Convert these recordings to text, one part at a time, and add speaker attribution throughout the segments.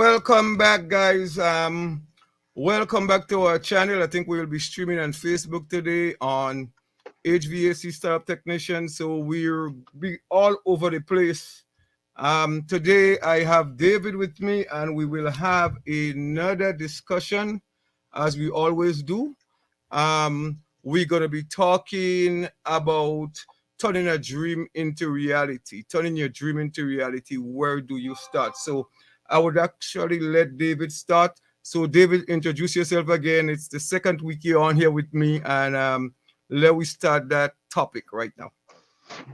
Speaker 1: welcome back, guys. Welcome back to our channel. I think we will be streaming on Facebook today on HVAC Startup Technician. So we'll be all over the place. Today I have David with me, and we will have another discussion, as we always do. We're going to be talking about turning a dream into reality. Turning your dream into reality. Where do you start? So I would actually let David start. So David, introduce yourself again. It's the second week you're on here with me, and let we start that topic right now.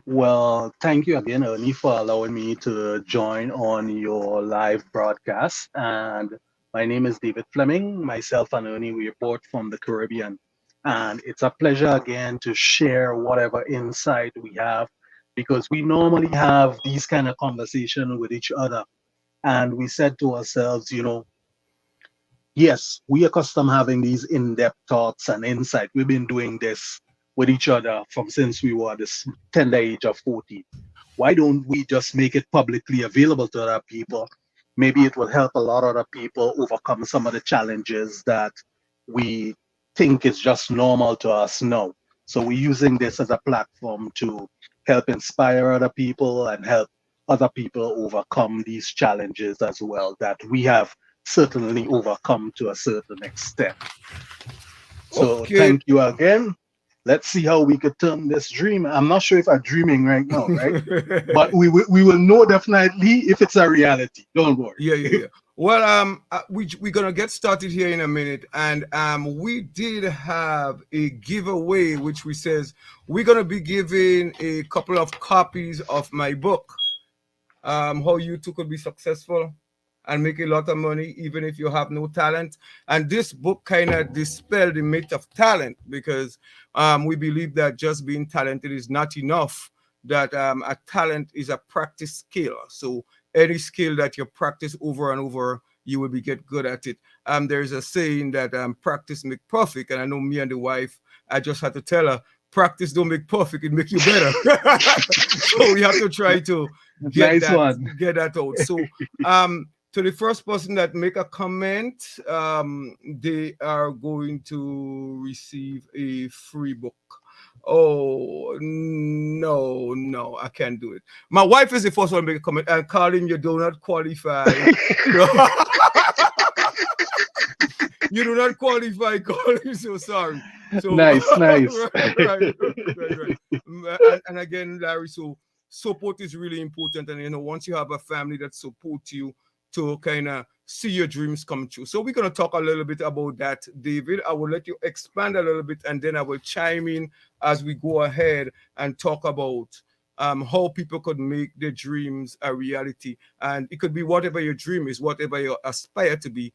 Speaker 2: Well, thank you again, Ernie, for allowing me to join on your live broadcast. And my name is David Fleming. Myself and Ernie, we report from the Caribbean. And it's a pleasure again to share whatever insight we have because we normally have these kind of conversation with each other. And we said to ourselves, yes, we accustomed having these in-depth thoughts and insight. We've been doing this with each other from since we were this tender age of 14. Why don't we just make it publicly available to other people? Maybe it will help a lot of other people overcome some of the challenges that we think is just normal to us now. So we're using this as a platform to help inspire other people and help other people overcome these challenges as well that we have certainly overcome to a certain extent. So
Speaker 1: Okay.
Speaker 2: thank you again. Let's see how we could turn this dream. I'm not sure if I'm dreaming right now, right? But we will know definitely if it's a reality. Don't
Speaker 1: Yeah,
Speaker 2: worry.
Speaker 1: yeah, yeah. Well, we're gonna get started here in a minute, and we did have a giveaway, which we says we're gonna be giving a couple of copies of my book, how you two could be successful and make a lot of money even if you have no talent. And this book kind of dispelled the myth of talent because we believe that just being talented is not enough. That a talent is a practice skill. So any skill that you practice over and over, you will be get good at it. There's a saying that practice make perfect, and I know me and the wife, I just had to tell her practice don't make perfect, it make you better. So we have to try to get
Speaker 2: Nice
Speaker 1: that
Speaker 2: one.
Speaker 1: get that out. So to the first person that make a comment, they are going to receive a free book. Oh no, no, I can't do it. My wife is the first one to make a comment. And Colin, you do not qualify. You do not qualify, Colin. So sorry. So
Speaker 2: Nice, nice.
Speaker 1: right. And again, Larry. So support is really important, and once you have a family that supports you to kind of see your dreams come true. So we're gonna talk a little bit about that, David. I will let you expand a little bit, and then I will chime in as we go ahead and talk about how people could make their dreams a reality. And it could be whatever your dream is, whatever you aspire to be.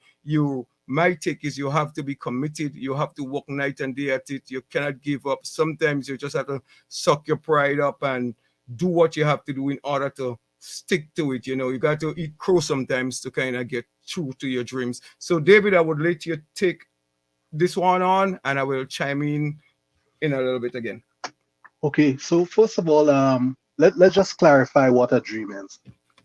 Speaker 1: My take is you have to be committed. You have to work night and day at it. You cannot give up. Sometimes you just have to suck your pride up and do what you have to do in order to stick to it. You got to eat crow sometimes to kind of get true to your dreams. So, David, I would let you take this one on, and I will chime in a little bit again.
Speaker 2: Okay, so first of all, let's just clarify what a dream is.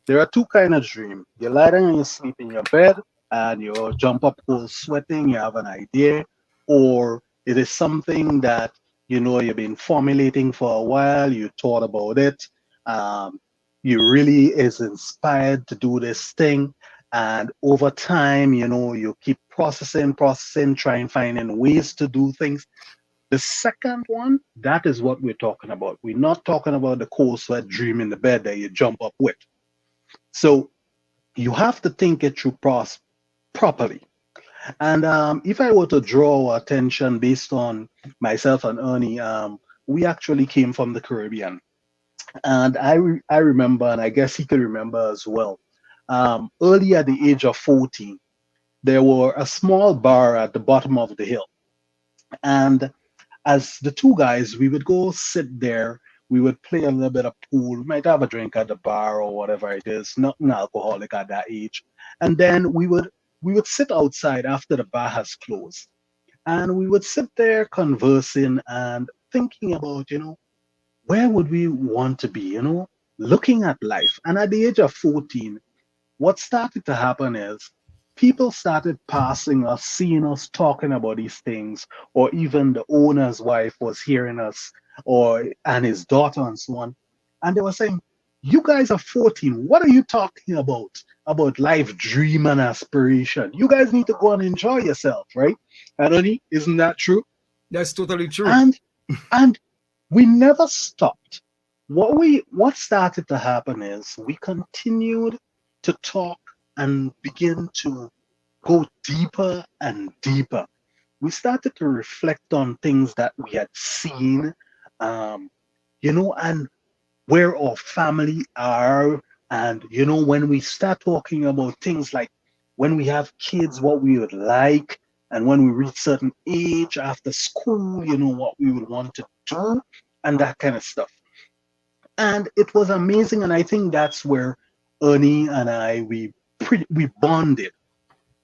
Speaker 2: There are two kind of dream. You lie down and you sleep in your bed and you jump up cold sweating, you have an idea, or it is something that you've been formulating for a while, you thought about it, um, you really is inspired to do this thing, and over time, you keep processing, trying finding ways to do things. The second one, that is what we're talking about. We're not talking about the cold sweat dream in the bed that you jump up with. So you have to think it through properly. And if I were to draw our attention based on myself and Ernie, we actually came from the Caribbean. And I remember, and I guess he could remember as well, early at the age of 14, there were a small bar at the bottom of the hill. And as the two guys, we would go sit there. We would play a little bit of pool. We might have a drink at the bar or whatever it is. Nothing alcoholic at that age. And then we would sit outside after the bar has closed, and we would sit there conversing and thinking about, where would we want to be, looking at life. And at the age of 14, what started to happen is people started passing us, seeing us talking about these things, or even the owner's wife was hearing us, or and his daughter and so on, and they were saying, "You guys are 14. What are you talking about? About life, dream, and aspiration? You guys need to go and enjoy yourself, right?" Anthony, isn't that true?
Speaker 1: That's totally true.
Speaker 2: And and we never stopped. What started to happen is we continued to talk and begin to go deeper and deeper. We started to reflect on things that we had seen, um, and where our family are. And, when we start talking about things like when we have kids, what we would like, and when we reach certain age after school, what we would want to do, and that kind of stuff. And it was amazing. And I think that's where Ernie and I, we bonded,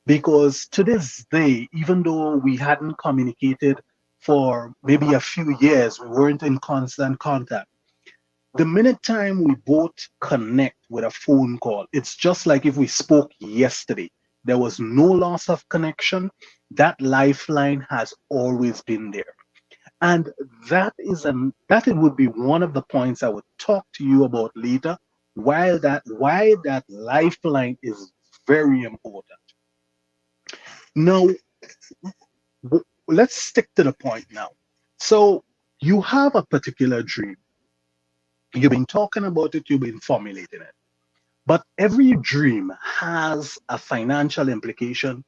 Speaker 2: because to this day, even though we hadn't communicated for maybe a few years, we weren't in constant contact. The minute time we both connect with a phone call, it's just like if we spoke yesterday. There was no loss of connection. That lifeline has always been there. And that it would be one of the points I would talk to you about later, why that lifeline is very important. Now, let's stick to the point now. So you have a particular dream. You've been talking about it, you've been formulating it. But every dream has a financial implication.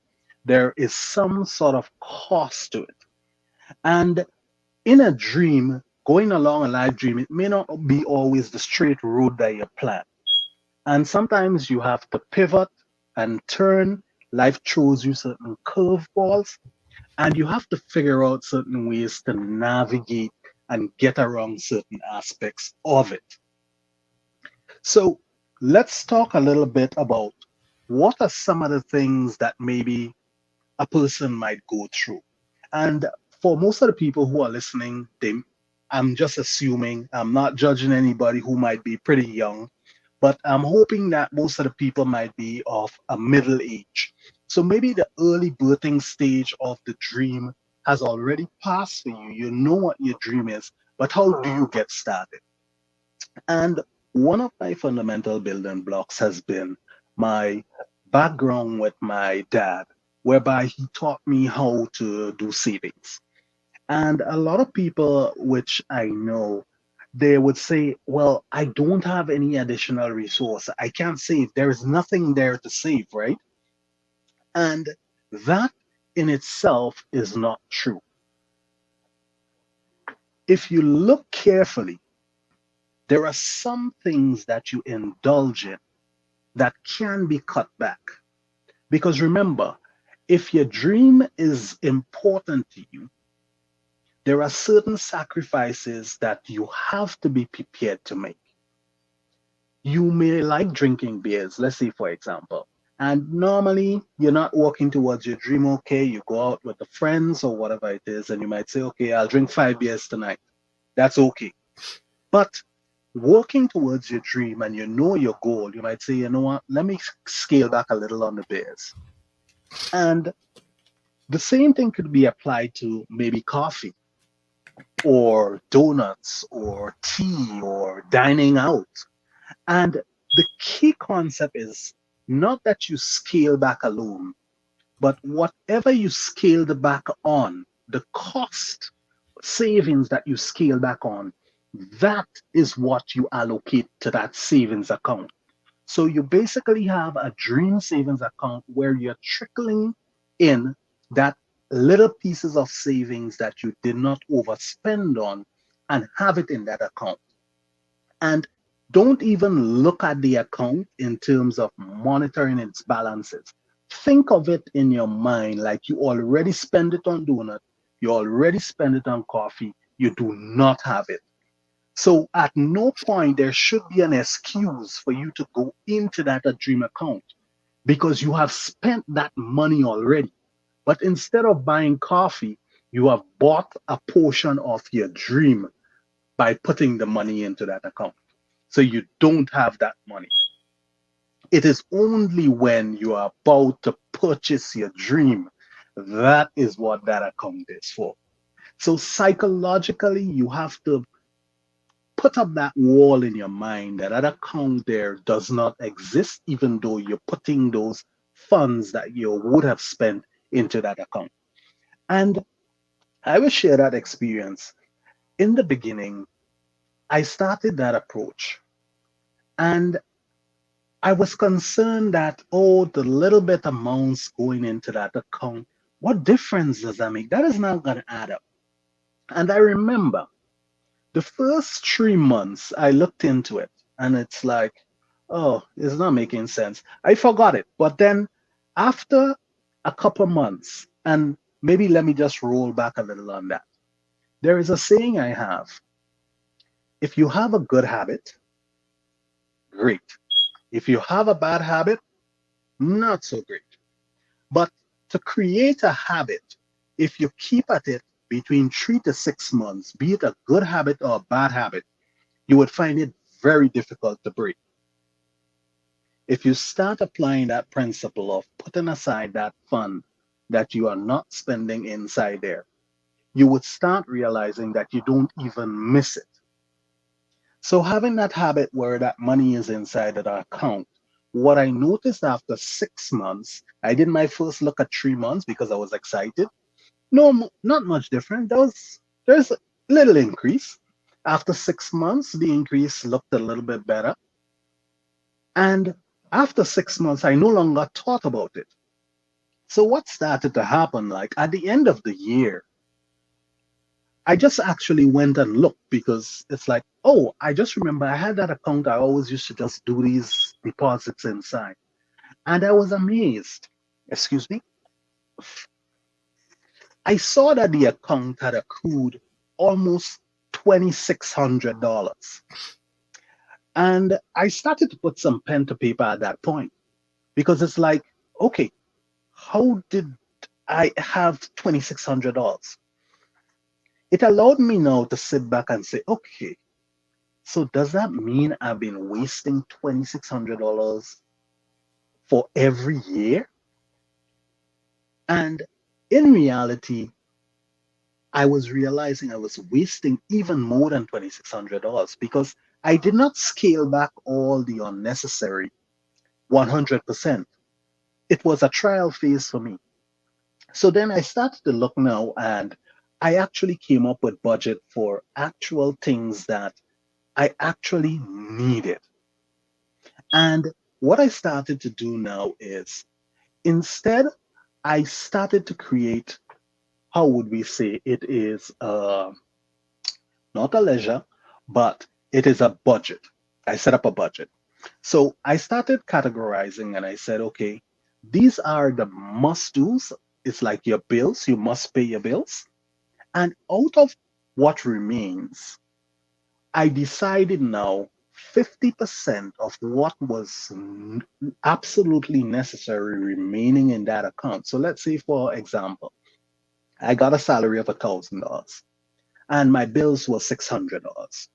Speaker 2: There is some sort of cost to it. And in a dream, going along a life dream, it may not be always the straight road that you plan. And sometimes you have to pivot and turn. Life throws you certain curveballs, and you have to figure out certain ways to navigate and get around certain aspects of it. So let's talk a little bit about what are some of the things that maybe a person might go through. And for most of the people who are listening, I'm just assuming, I'm not judging anybody who might be pretty young, but I'm hoping that most of the people might be of a middle age. So maybe the early birthing stage of the dream has already passed for you. You know what your dream is, but how do you get started? And one of my fundamental building blocks has been my background with my dad, whereby he taught me how to do savings. And a lot of people, which I know, they would say, well, I don't have any additional resource. I can't save. There is nothing there to save, right? And that in itself is not true. If you look carefully, there are some things that you indulge in that can be cut back. Because remember, if your dream is important to you, there are certain sacrifices that you have to be prepared to make. You may like drinking beers, let's say, for example, and normally you're not working towards your dream, okay? You go out with the friends or whatever it is, and you might say, okay, I'll drink 5 beers tonight. That's okay. But working towards your dream and you know your goal, you might say, you know what, let me scale back a little on the beers. And the same thing could be applied to maybe coffee or donuts or tea or dining out. And the key concept is not that you scale back alone, but whatever you scaled back on, the cost savings that you scale back on, that is what you allocate to that savings account. So you basically have a dream savings account where you're trickling in that little pieces of savings that you did not overspend on and have it in that account. And don't even look at the account in terms of monitoring its balances. Think of it in your mind like you already spend it on donut, you already spend it on coffee, you do not have it. So at no point there should be an excuse for you to go into that dream account because you have spent that money already. But instead of buying coffee, you have bought a portion of your dream by putting the money into that account. So you don't have that money. It is only when you are about to purchase your dream that is what that account is for. So psychologically, you have to put up that wall in your mind that that account there does not exist, even though you're putting those funds that you would have spent into that account. And I will share that experience. In the beginning, I started that approach and I was concerned that, oh, the little bit amounts going into that account, what difference does that make? That is not going to add up. And I remember the first 3 months I looked into it and it's like, oh, it's not making sense. I forgot it. But then after a couple months, and maybe let me just roll back a little on that. There is a saying I have: if you have a good habit, great. If you have a bad habit, not so great. But to create a habit, if you keep at it between 3 to 6 months, be it a good habit or a bad habit, you would find it very difficult to break. If you start applying that principle of putting aside that fund that you are not spending inside there, you would start realizing that you don't even miss it. So having that habit where that money is inside that account, what I noticed after 6 months, I did my first look at 3 months because I was excited. No, not much different. There's a little increase. After 6 months, the increase looked a little bit better. And after 6 months, I no longer thought about it. So what started to happen, like at the end of the year, I just actually went and looked because it's like, oh, I just remember I had that account. I always used to just do these deposits inside. And I was amazed. Excuse me. I saw that the account had accrued almost $2,600. And I started to put some pen to paper at that point because it's like, okay, how did I have $2,600? It allowed me now to sit back and say, okay, so does that mean I've been wasting $2,600 for every year? And in reality, I was realizing I was wasting even more than $2,600 because I did not scale back all the unnecessary 100%. It was a trial phase for me. So then I started to look now and I actually came up with budget for actual things that I actually needed. And what I started to do now is instead, I started to create, how would we say, it is not a leisure, but it is a budget. I set up a budget. So I started categorizing and I said, okay, these are the must do's. It's like your bills, you must pay your bills. And out of what remains, I decided now 50% of what was absolutely necessary remaining in that account. So let's say, for example, I got a salary of $1,000 and my bills were $600.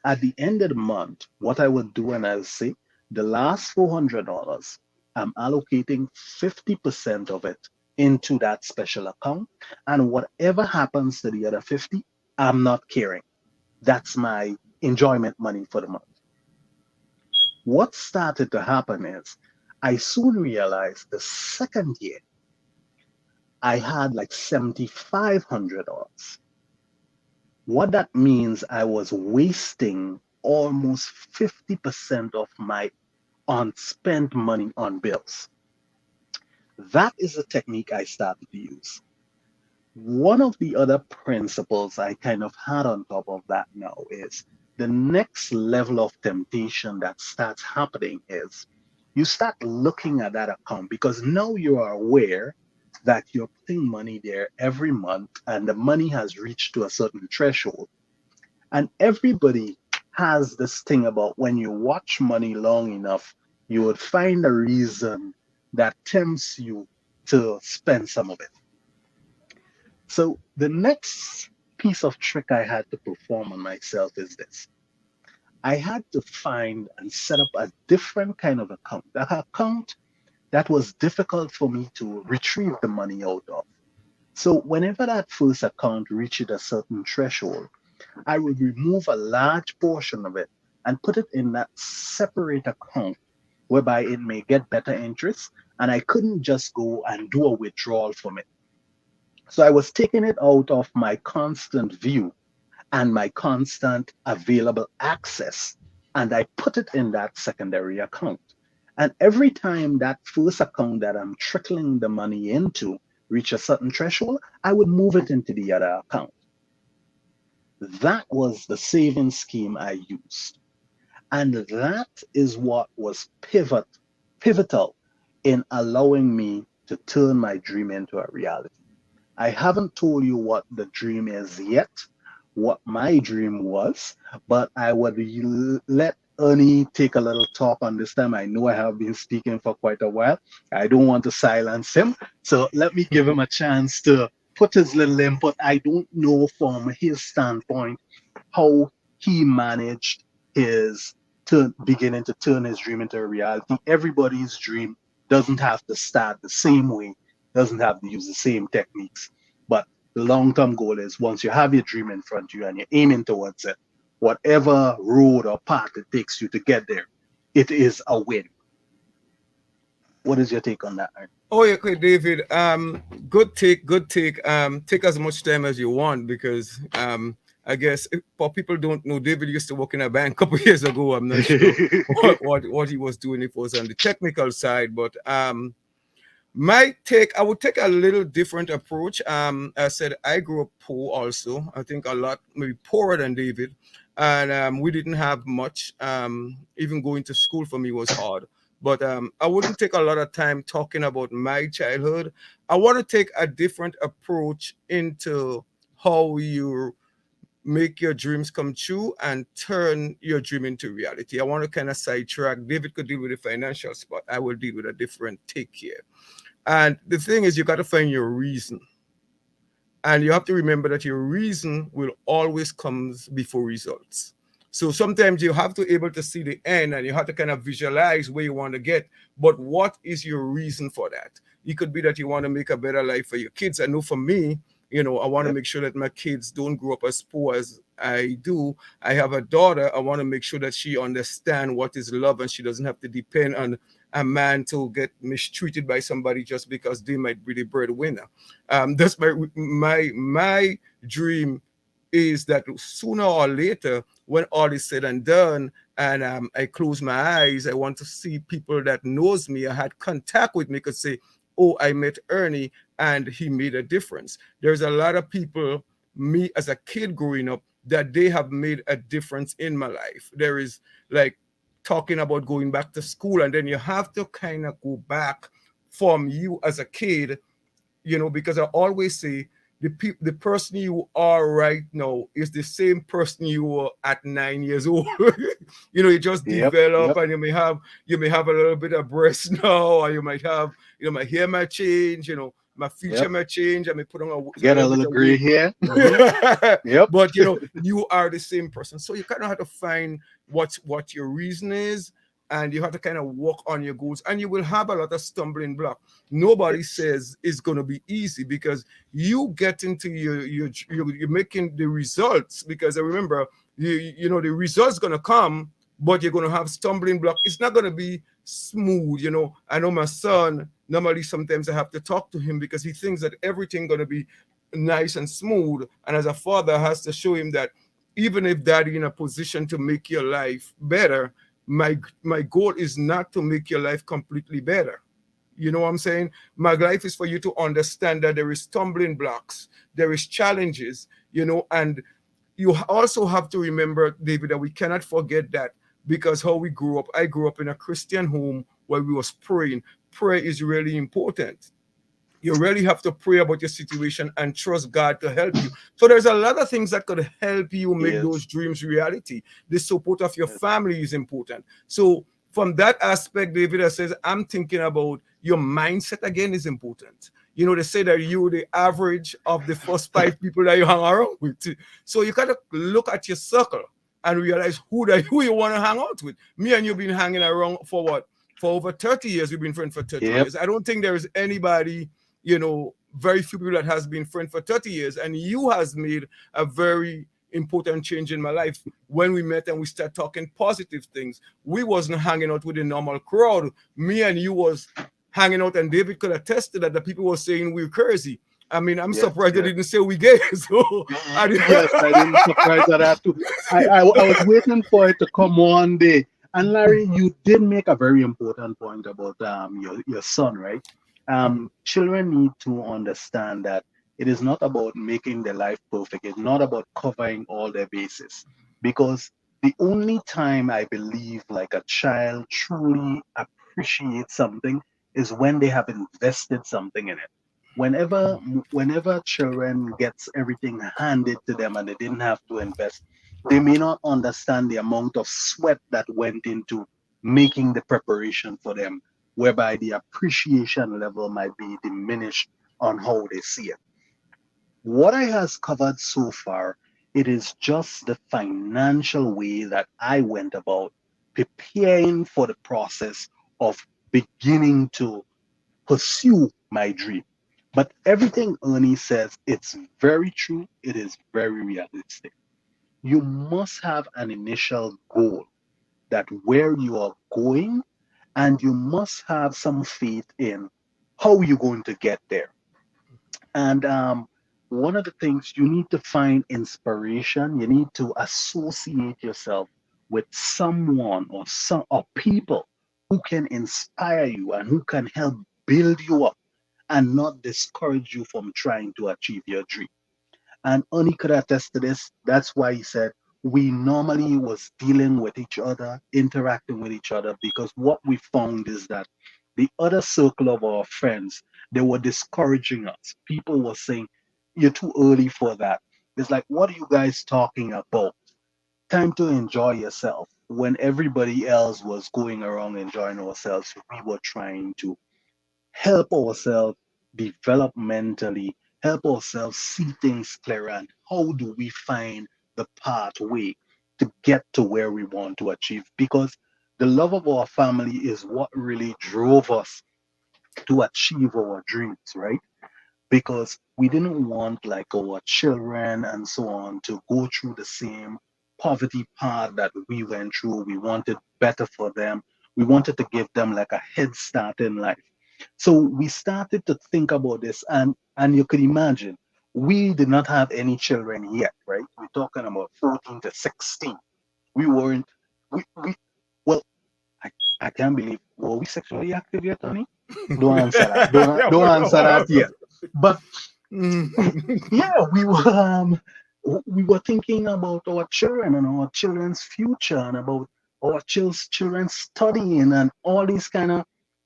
Speaker 2: At the end of the month, what I would do and I'll say, the last $400, I'm allocating 50% of it into that special account. And whatever happens to the other 50, I'm not caring. That's my enjoyment money for the month. What started to happen is I soon realized the second year I had like $7,500. What that means, I was wasting almost 50% of my unspent money on bills. That is a technique I started to use. One of the other principles I kind of had on top of that now is the next level of temptation that starts happening is you start looking at that account because now you are aware that you're putting money there every month and the money has reached to a certain threshold. And everybody has this thing about when you watch money long enough, you would find a reason that tempts you to spend some of it. So the next piece of trick I had to perform on myself is this. I had to find and set up a different kind of account, an account that was difficult for me to retrieve the money out of. So whenever that first account reached a certain threshold, I would remove a large portion of it and put it in that separate account whereby it may get better interest and I couldn't just go and do a withdrawal from it. So I was taking it out of my constant view and my constant available access. And I put it in that secondary account. And every time that first account that I'm trickling the money into reach a certain threshold, I would move it into the other account. That was the saving scheme I used. And that is what was pivotal in allowing me to turn my dream into a reality. I haven't told you what the dream is yet, what my dream was, but I would let Ernie take a little talk on this time. I know I have been speaking for quite a while. I don't want to silence him. So let me give him a chance to put his little input. I don't know from his standpoint how he managed his beginning to turn his dream into a reality. Everybody's dream doesn't have to start the same way, doesn't have to use the same techniques. But the long term goal is once you have your dream in front of you and you're aiming towards it, whatever road or path it takes you to get there, it is a win. What is your take on that, Aaron?
Speaker 1: Oh, yeah, okay, David. Good take, good take. Take as much time as you want because I guess for people don't know, David used to work in a bank a couple of years ago. I'm not sure what he was doing if it was on the technical side, but my take, I would take a little different approach. I said I grew up poor also. I think a lot maybe poorer than David, and we didn't have much. Even going to school for me was hard. But I wouldn't take a lot of time talking about my childhood. I want to take a different approach into how you make your dreams come true and turn your dream into reality. I want to kind of sidetrack. David could deal with the financial spot. I will deal with a different take here. And the thing is, you got to find your reason. And you have to remember that your reason will always comes before results. So sometimes you have to able to see the end and you have to kind of visualize where you want to get. But what is your reason for that? It could be that you want to make a better life for your kids. I know for me, I want to
Speaker 2: Yep,
Speaker 1: make sure that my kids don't grow up as poor as I do. I have a daughter. I want to make sure that she understand what is love and she doesn't have to depend on a man to get mistreated by somebody just because they might be the breadwinner. That's my dream is that sooner or later, when all is said and done, and I close my eyes, I want to see people that knows me, I had contact with me, could say, "Oh, I met Ernie, and he made a difference." There's a lot of people, me as a kid growing up, that they have made a difference in my life. There is like talking about going back to school, and then you have to kind of go back from you as a kid, because I always say the person you are right now is the same person you were at 9 years old. You just
Speaker 2: yep,
Speaker 1: develop,
Speaker 2: yep,
Speaker 1: and you may have a little bit of breast now, or you might have, my hair might change, my feature
Speaker 2: yep.
Speaker 1: might change, I may put on a
Speaker 2: Get a
Speaker 1: little bit
Speaker 2: little
Speaker 1: of
Speaker 2: gray
Speaker 1: weight.
Speaker 2: here. Yep,
Speaker 1: But you are the same person, so you kind of have to find what your reason is, and you have to kind of work on your goals, and you will have a lot of stumbling block. Nobody
Speaker 2: yes,
Speaker 1: says it's going to be easy because you get into you're making the results, because I remember the results going to come, but you're going to have stumbling block. It's not going to be smooth. I know my son, normally sometimes I have to talk to him because he thinks that everything going to be nice and smooth, and as a father I has to show him that even if daddy in a position to make your life better, my goal is not to make your life completely better. You know what I'm saying? My life is for you to understand that there is stumbling blocks, there is challenges, and you also have to remember, David, that we cannot forget that, because how we grew up. I grew up in a Christian home where we was praying. Prayer is really important. You really have to pray about your situation and trust God to help you. So there's a lot of things that could help you make those
Speaker 2: yes,
Speaker 1: dreams reality. The support of your
Speaker 2: yes,
Speaker 1: family is important. So from that aspect, David says, I'm thinking about your mindset again is important. They say that you're the average of the first five people that you hang around with. So you gotta look at your circle. and realize who you want to hang out with. Me and you been hanging around for what? For over 30 years. We've been friends for 30
Speaker 2: Yep.
Speaker 1: years. I don't think there is anybody, very few people that has been friends for 30 years. And you has made a very important change in my life when we met and we start talking positive things. We wasn't hanging out with the normal crowd. Me and you was hanging out, and David could attest to that. The people were saying we're crazy. I mean, I'm
Speaker 2: Yes.
Speaker 1: surprised they
Speaker 2: Yes.
Speaker 1: didn't say we gay. So
Speaker 2: Yes, I didn't surprise at that too. I was waiting for it to come one day. And Larry, you did make a very important point about your son, right?
Speaker 1: Mhm.
Speaker 2: Children need to understand that it is not about making their life perfect. It's not about covering all their bases. Because the only time I believe like a child truly appreciates something is when they have invested something in it. Whenever children gets everything handed to them and they didn't have to invest, they may not understand the amount of sweat that went into making the preparation for them, whereby the appreciation level might be diminished on how they see it. What I has covered so far, it is just the financial way that I went about preparing for the process of beginning to pursue my dream. But everything Ernie says, it's very true. It is very realistic. You must have an initial goal that where you are going, and you must have some faith in how you're going to get there. And one of the things you need to find inspiration, you need to associate yourself with someone or some or people who can inspire you and who can help build you up and not discourage you from trying to achieve your dream. And Oni could attest to this. That's why he said we normally was dealing with each other, interacting with each other, because what we found is that the other circle of our friends, they were discouraging us. People were saying, "You're too early for that." It's like, what are you guys talking about? Time to enjoy yourself. When everybody else was going around enjoying ourselves, we were trying to help ourselves developmentally, help ourselves see things clearer, and how do we find the pathway to get to where we want to achieve? Because the love of our family is what really drove us to achieve our dreams, right? Because we didn't want like our children and so on to go through the same poverty path that we went through. We wanted better for them. We wanted to give them like a head start in life. So we started to think about this, and you could imagine we did not have any children yet, right? We're talking about 14 to 16. We weren't we well, I, I can't believe, were we sexually active yet, honey? Don't answer that. Don't answer that yet. But yeah, we were thinking about our children and our children's future and about our children studying and all these kind of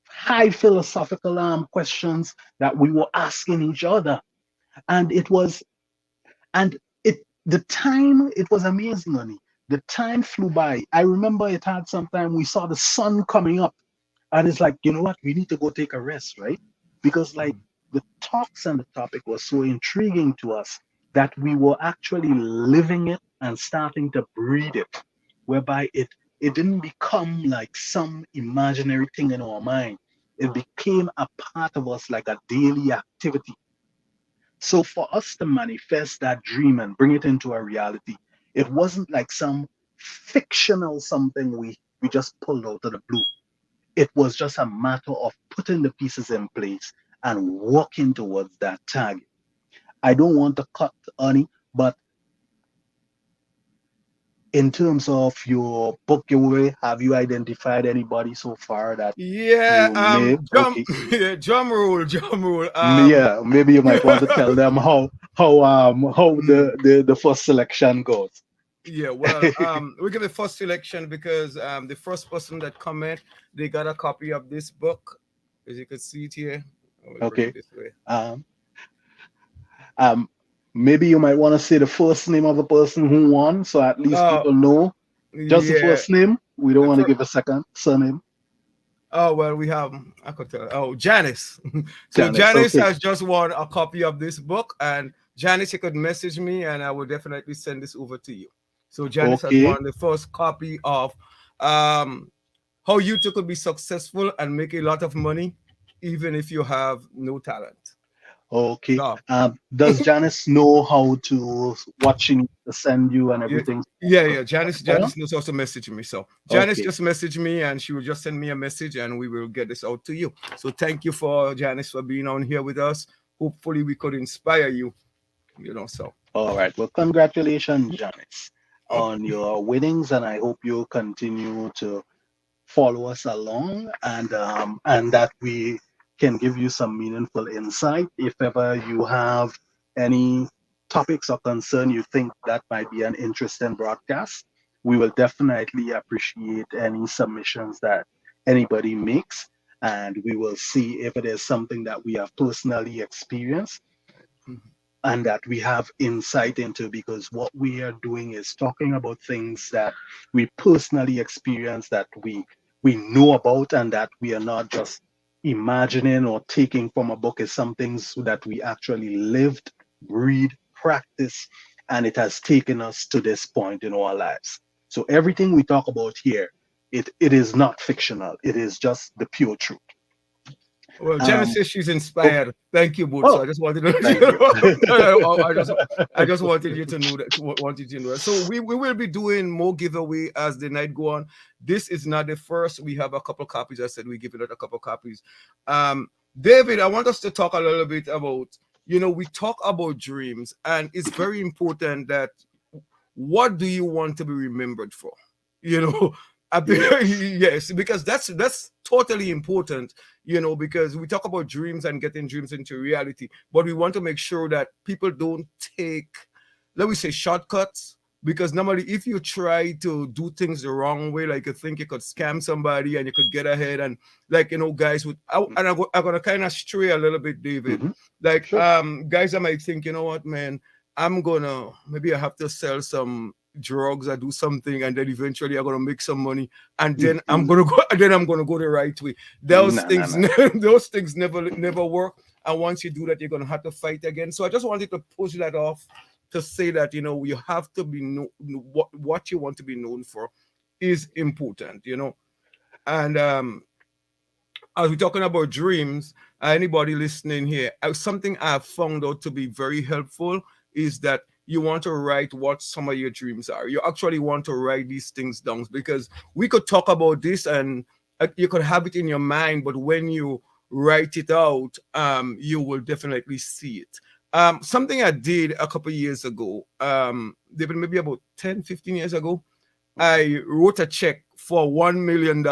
Speaker 2: high philosophical questions that we were asking each other. And it was and it the time, it was amazing, honey. The time flew by. I remember it had some time we saw the sun coming up, and it's like, you know what, we need to go take a rest, right? Because like the talks and the topic was so intriguing to us that we were actually living it and starting to breathe it, whereby it didn't become like some imaginary thing in our mind. It became a part of us, like a daily activity. So for us to manifest that dream and bring it into a reality, it wasn't like some fictional something we just pulled out of the blue. It was just a matter of putting the pieces in place and working towards that target. I don't want to cut Ernie, but in terms of your book giveaway, have you identified anybody so far that
Speaker 1: Yeah,
Speaker 2: you may?
Speaker 1: drum,
Speaker 2: Okay,
Speaker 1: yeah, drum roll.
Speaker 2: yeah, maybe you might want to tell them how the first selection goes.
Speaker 1: Yeah, well, we get the first selection because the first person that comment, they got a copy of this book, as you can see it here. I will bring it
Speaker 2: Okay.
Speaker 1: this way.
Speaker 2: Um, um, Maybe you might want to say the first name of the person who won, so at least
Speaker 1: Oh,
Speaker 2: people know just the
Speaker 1: yeah.
Speaker 2: first name. We don't
Speaker 1: The
Speaker 2: want to
Speaker 1: first.
Speaker 2: give a second surname.
Speaker 1: Oh well, we have. I could tell. Oh, Janice. So
Speaker 2: Janice.
Speaker 1: Janice
Speaker 2: Okay.
Speaker 1: has just won a copy of this book, and Janice, you could message me, and I will definitely send this over to you. So Janice has
Speaker 2: Okay.
Speaker 1: won the first copy of um, How You Two Could Be Successful and Make a Lot of Money, even if you have no talent.
Speaker 2: Okay.
Speaker 1: So
Speaker 2: Does Janice know how to what she needs to send you and
Speaker 1: yeah,
Speaker 2: everything?
Speaker 1: yeah. Janice,
Speaker 2: Well,
Speaker 1: Janice knows how to message me. So Janice
Speaker 2: okay.
Speaker 1: just messaged me, and she will just send me a message, and we will get this out to you. So thank you for Janice for being on here with us. Hopefully, we could inspire you. So
Speaker 2: All right. Well, congratulations, Janice,
Speaker 1: oh,
Speaker 2: on your winnings, and I hope you continue to follow us along and that we can give you some meaningful insight. If ever you have any topics or concern you think that might be an interesting broadcast, we will definitely appreciate any submissions that anybody makes, and we will see if it is something that we have personally experienced and that we have insight into, because what we are doing is talking about things that we personally experience, that we know about, and that we are not just imagining or taking from a book. Is some things that we actually lived, breathe, practice, and it has taken us to this point in our lives. So everything we talk about here, it is not fictional, it is just the pure truth.
Speaker 1: well, Janice
Speaker 2: um
Speaker 1: says she's
Speaker 2: oh,
Speaker 1: inspired. Thank you, both. So
Speaker 2: oh,
Speaker 1: I just wanted to,
Speaker 2: thank you.
Speaker 1: I just wanted you to know that. Wanted you to know that. So we will be doing more giveaway as the night go on. This is not the first. We have a couple copies. I said we give it out a couple copies. Um, David, I want us to talk a little bit about. We talk about dreams, and it's very important that what do you want to be remembered for? You know, I
Speaker 2: Yes.
Speaker 1: yes, because that's totally important. Because we talk about dreams and getting dreams into reality, but we want to make sure that people don't take, let me say, shortcuts. Because normally, if you try to do things the wrong way, like you think you could scam somebody and you could get ahead, and like guys would, I'm gonna kind of stray a little bit, David.
Speaker 2: Hmm.
Speaker 1: Like
Speaker 2: Sure.
Speaker 1: guys, I might think, you know what, man, I'm gonna maybe I have to sell some drugs or do something, and then eventually I'm gonna make some money, and then I'm
Speaker 2: Mhm.
Speaker 1: gonna go, and then I'm gonna go the right way. Those
Speaker 2: No, no,
Speaker 1: things,
Speaker 2: no.
Speaker 1: those things never work. And once you do that, you're gonna have to fight again. So I just wanted to push that off to say that you have to be what you want to be known for is important. And as we're talking about dreams, anybody listening here, something I've found out to be very helpful is that you want to write what some of your dreams are. You actually want to write these things down, because we could talk about this and you could have it in your mind, but when you write it out, you will definitely see it. Something I did a couple years ago, maybe about 10, 15 years ago, I wrote a check for $1 million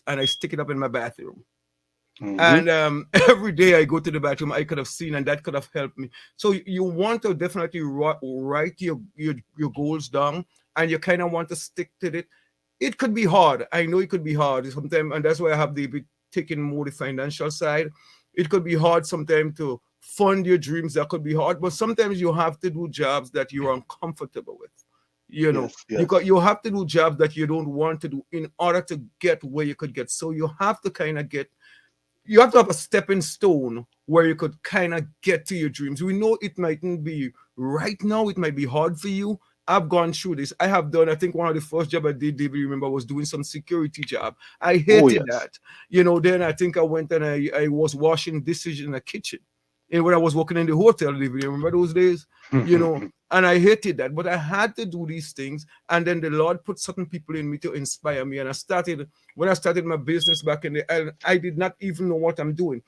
Speaker 1: and I stick it up in my bathroom.
Speaker 2: Hmm.
Speaker 1: And every day I go to the bathroom, I could have seen, and that could have helped me. So you want to definitely write your goals down, and you kind of want to stick to it. It could be hard. I know it could be hard sometimes, and that's why I have the taking more the financial side. It could be hard sometimes to fund your dreams. That could be hard, but sometimes you have to do jobs that you're uncomfortable with.
Speaker 2: Yes,
Speaker 1: You
Speaker 2: yes.
Speaker 1: have to do jobs that you don't want to do in order to get where you could get. So you have to have a stepping stone where you could kind of get to your dreams. We know it mightn't be right now, it might be hard for you. I've gone through this. I have done, I think one of the first job I did, David, remember, was doing some security job. I
Speaker 2: Oh,
Speaker 1: hated
Speaker 2: yes.
Speaker 1: that. Then I think I went and I was washing dishes in a kitchen. And when I was working in the hotel, David, you remember those days? And I hated that. But I had to do these things. And then the Lord put certain people in me to inspire me. And when I started my business back in the island, I did not even know what I'm doing.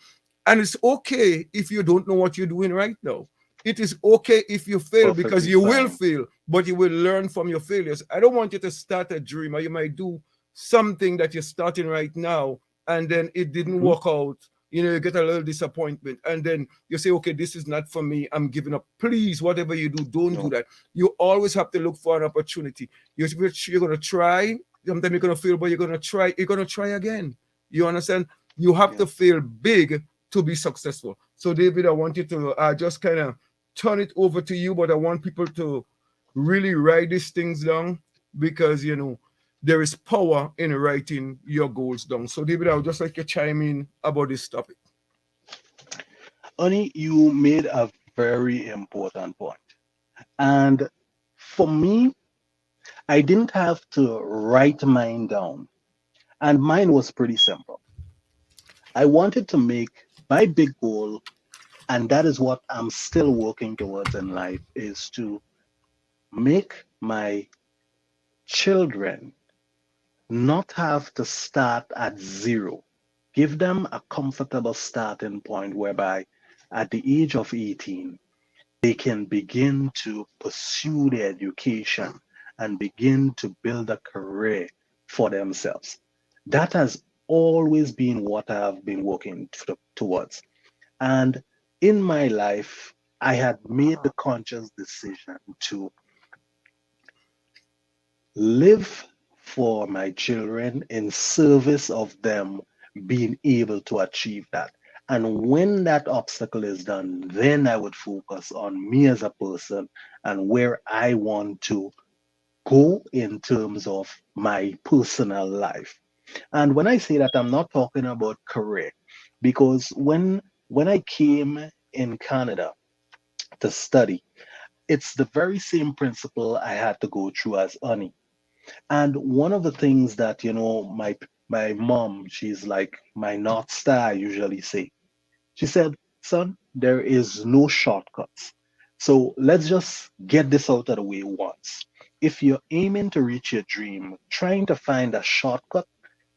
Speaker 1: And it's okay if you don't know what you're doing right now. It is okay if you fail, because
Speaker 2: Perfectly
Speaker 1: you will
Speaker 2: fine.
Speaker 1: fail, but you will learn from your failures. I don't want you to start a dream, or you might do something that you're starting right now, and then it didn't
Speaker 2: Hmm.
Speaker 1: work out. You get a little disappointment, and then you say, okay, this is not for me. I'm giving up. Please, whatever you do, don't do
Speaker 2: No.
Speaker 1: that. You always have to look for an opportunity. You're going to try. Sometimes you're going to fail, but you're going to try. You're going to try again. You understand? You have to
Speaker 2: Yes.
Speaker 1: fail big to be successful. So, David, I want you to just kind of turn it over to you, but I want people to really write these things down, because there is power in writing your goals down. So, David, I would just like to chime in about this topic.
Speaker 2: Honey, you made a very important point. And for me, I didn't have to write mine down. And mine was pretty simple. I wanted to make my big goal, and that is what I'm still working towards in life, is to make my children not have to start at zero. Give them a comfortable starting point whereby at the age of 18, they can begin to pursue their education and begin to build a career for themselves. That has always been what I've been working towards. And in my life, I had made the conscious decision to live for my children in service of them being able to achieve that. And when that obstacle is done, then I would focus on me as a person and where I want to go in terms of my personal life. And when I say that, I'm not talking about career, because when I came in Canada to study, it's the very same principle I had to go through as Ani. And one of the things that, my mom, she's like my North Star, I usually say. She said, son, there is no shortcuts. So let's just get this out of the way once. If you're aiming to reach your dream, trying to find a shortcut,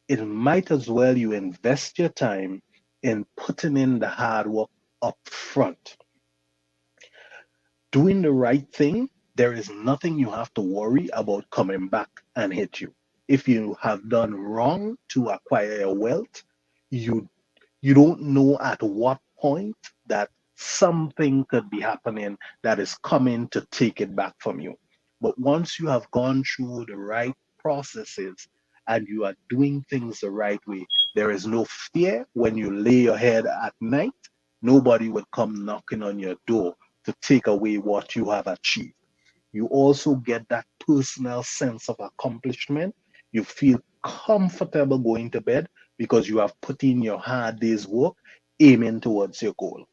Speaker 2: it might as well you invest your time in putting in the hard work up front. Doing the right thing, there is nothing you have to worry about coming back and hit you. If you have done wrong to acquire your wealth, you you don't know at what point that something could be happening that is coming to take it back from you. But once you have gone through the right processes and you are doing things the right way, there is no fear when you lay your head at night. Nobody will come knocking on your door to take away what you have achieved. You also get that personal sense of accomplishment. You feel comfortable going to bed because you have put in your hard day's work aiming towards your goal.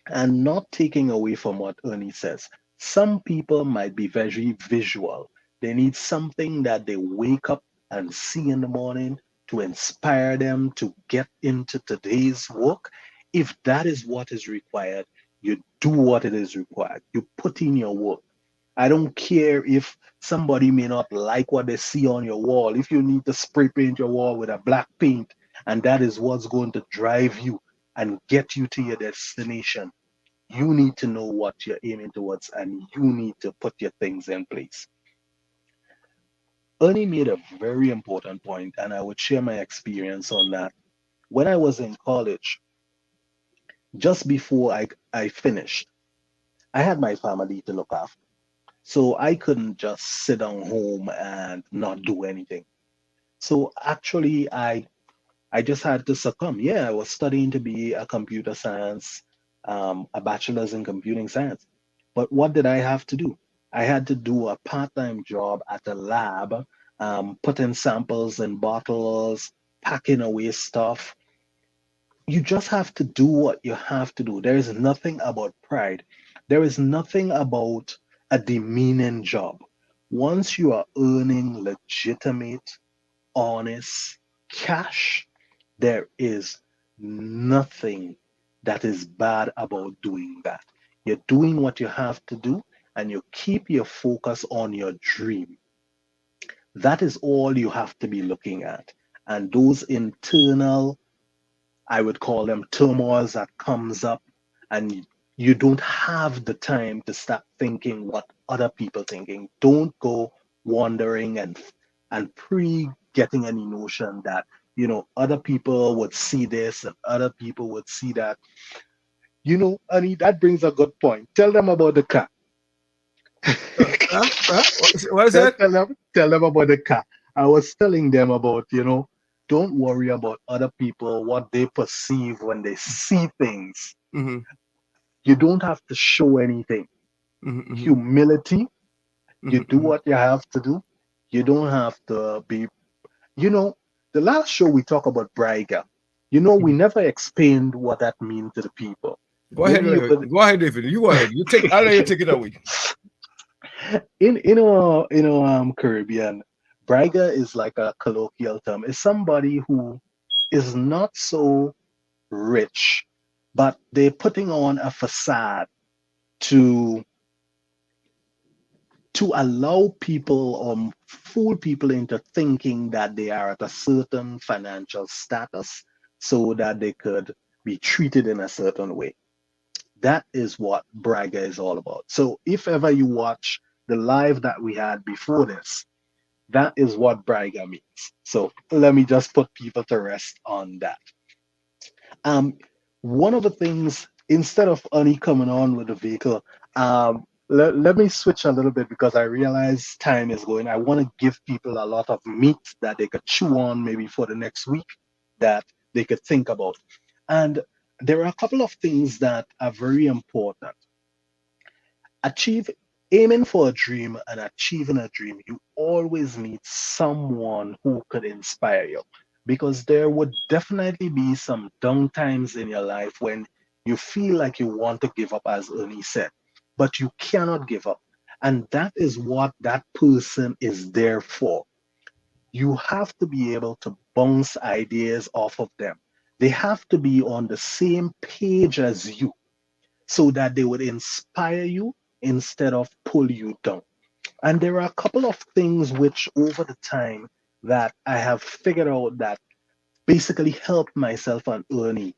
Speaker 2: And not taking away from what Ernie says, some people might be very visual. They need something that they wake up and see in the morning to inspire them to get into today's work. If that is what is required, you do what it is required. You put in your work. I don't care if somebody may not like what they see on your wall. If you need to spray paint your wall with a black paint, and that is what's going to drive you and get you to your destination, you need to know what you're aiming towards and you need to put your things in place. Ernie made a very important point, and I would share my experience on that. When I was in college, just before I finished, I had my family to look after. So I couldn't just sit down home and not do anything. So actually, I just had to succumb. Yeah, I was studying to be a computer science, a bachelor's in computing science. But what did I have to do? I had to do a part-time job at a lab, putting samples in bottles, packing away stuff. You just have to do what you have to do. There is nothing about pride. There is nothing about a demeaning job. Once you are earning legitimate, honest cash, there is nothing that is bad about doing that. You're doing what you have to do and you keep your focus on your dream. That is all you have to be looking at. And those internal, I would call them turmoils that comes up, and you don't have the time to start thinking what other people thinking. Don't go wandering and pre getting any notion that other people would see this and other people would see that. Annie, that brings a good point. Tell them about the car.
Speaker 1: What is that?
Speaker 2: Tell them about the car. I was telling them about, don't worry about other people, what they perceive when they see things.
Speaker 1: Mm-hmm,
Speaker 2: You don't have to show anything.
Speaker 1: mm-hmm,
Speaker 2: Humility, you do
Speaker 1: mm-hmm,
Speaker 2: what you have to do. You don't have to be, you know, the last show we talked about braga. We
Speaker 1: mm-hmm.
Speaker 2: never explained what that means to the people.
Speaker 1: Go ahead,
Speaker 2: Maybe you
Speaker 1: Larry.
Speaker 2: could
Speaker 1: Go ahead, David. You go ahead. You take. I'll let you take it away.
Speaker 2: In Caribbean, braga is like a colloquial term. It's somebody who is not so rich, but they're putting on a facade to allow people or fool people into thinking that they are at a certain financial status so that they could be treated in a certain way. That is what braga is all about. So if ever you watch the live that we had before this, that is what braga means. So let me just put people to rest on that. Um, One of the things, instead of Ani coming on with the vehicle, let me switch a little bit because I realize time is going. I want to give people a lot of meat that they could chew on maybe for the next week that they could think about. And there are a couple of things that are very important. Achieve Aiming for a dream and achieving a dream, you always need someone who could inspire you, because there would definitely be some down times in your life when you feel like you want to give up, as Ernie said, but you cannot give up. And that is what that person is there for. You have to be able to bounce ideas off of them. They have to be on the same page as you so that they would inspire you instead of pull you down. And there are a couple of things which, over the time, that I have figured out that basically helped myself and Ernie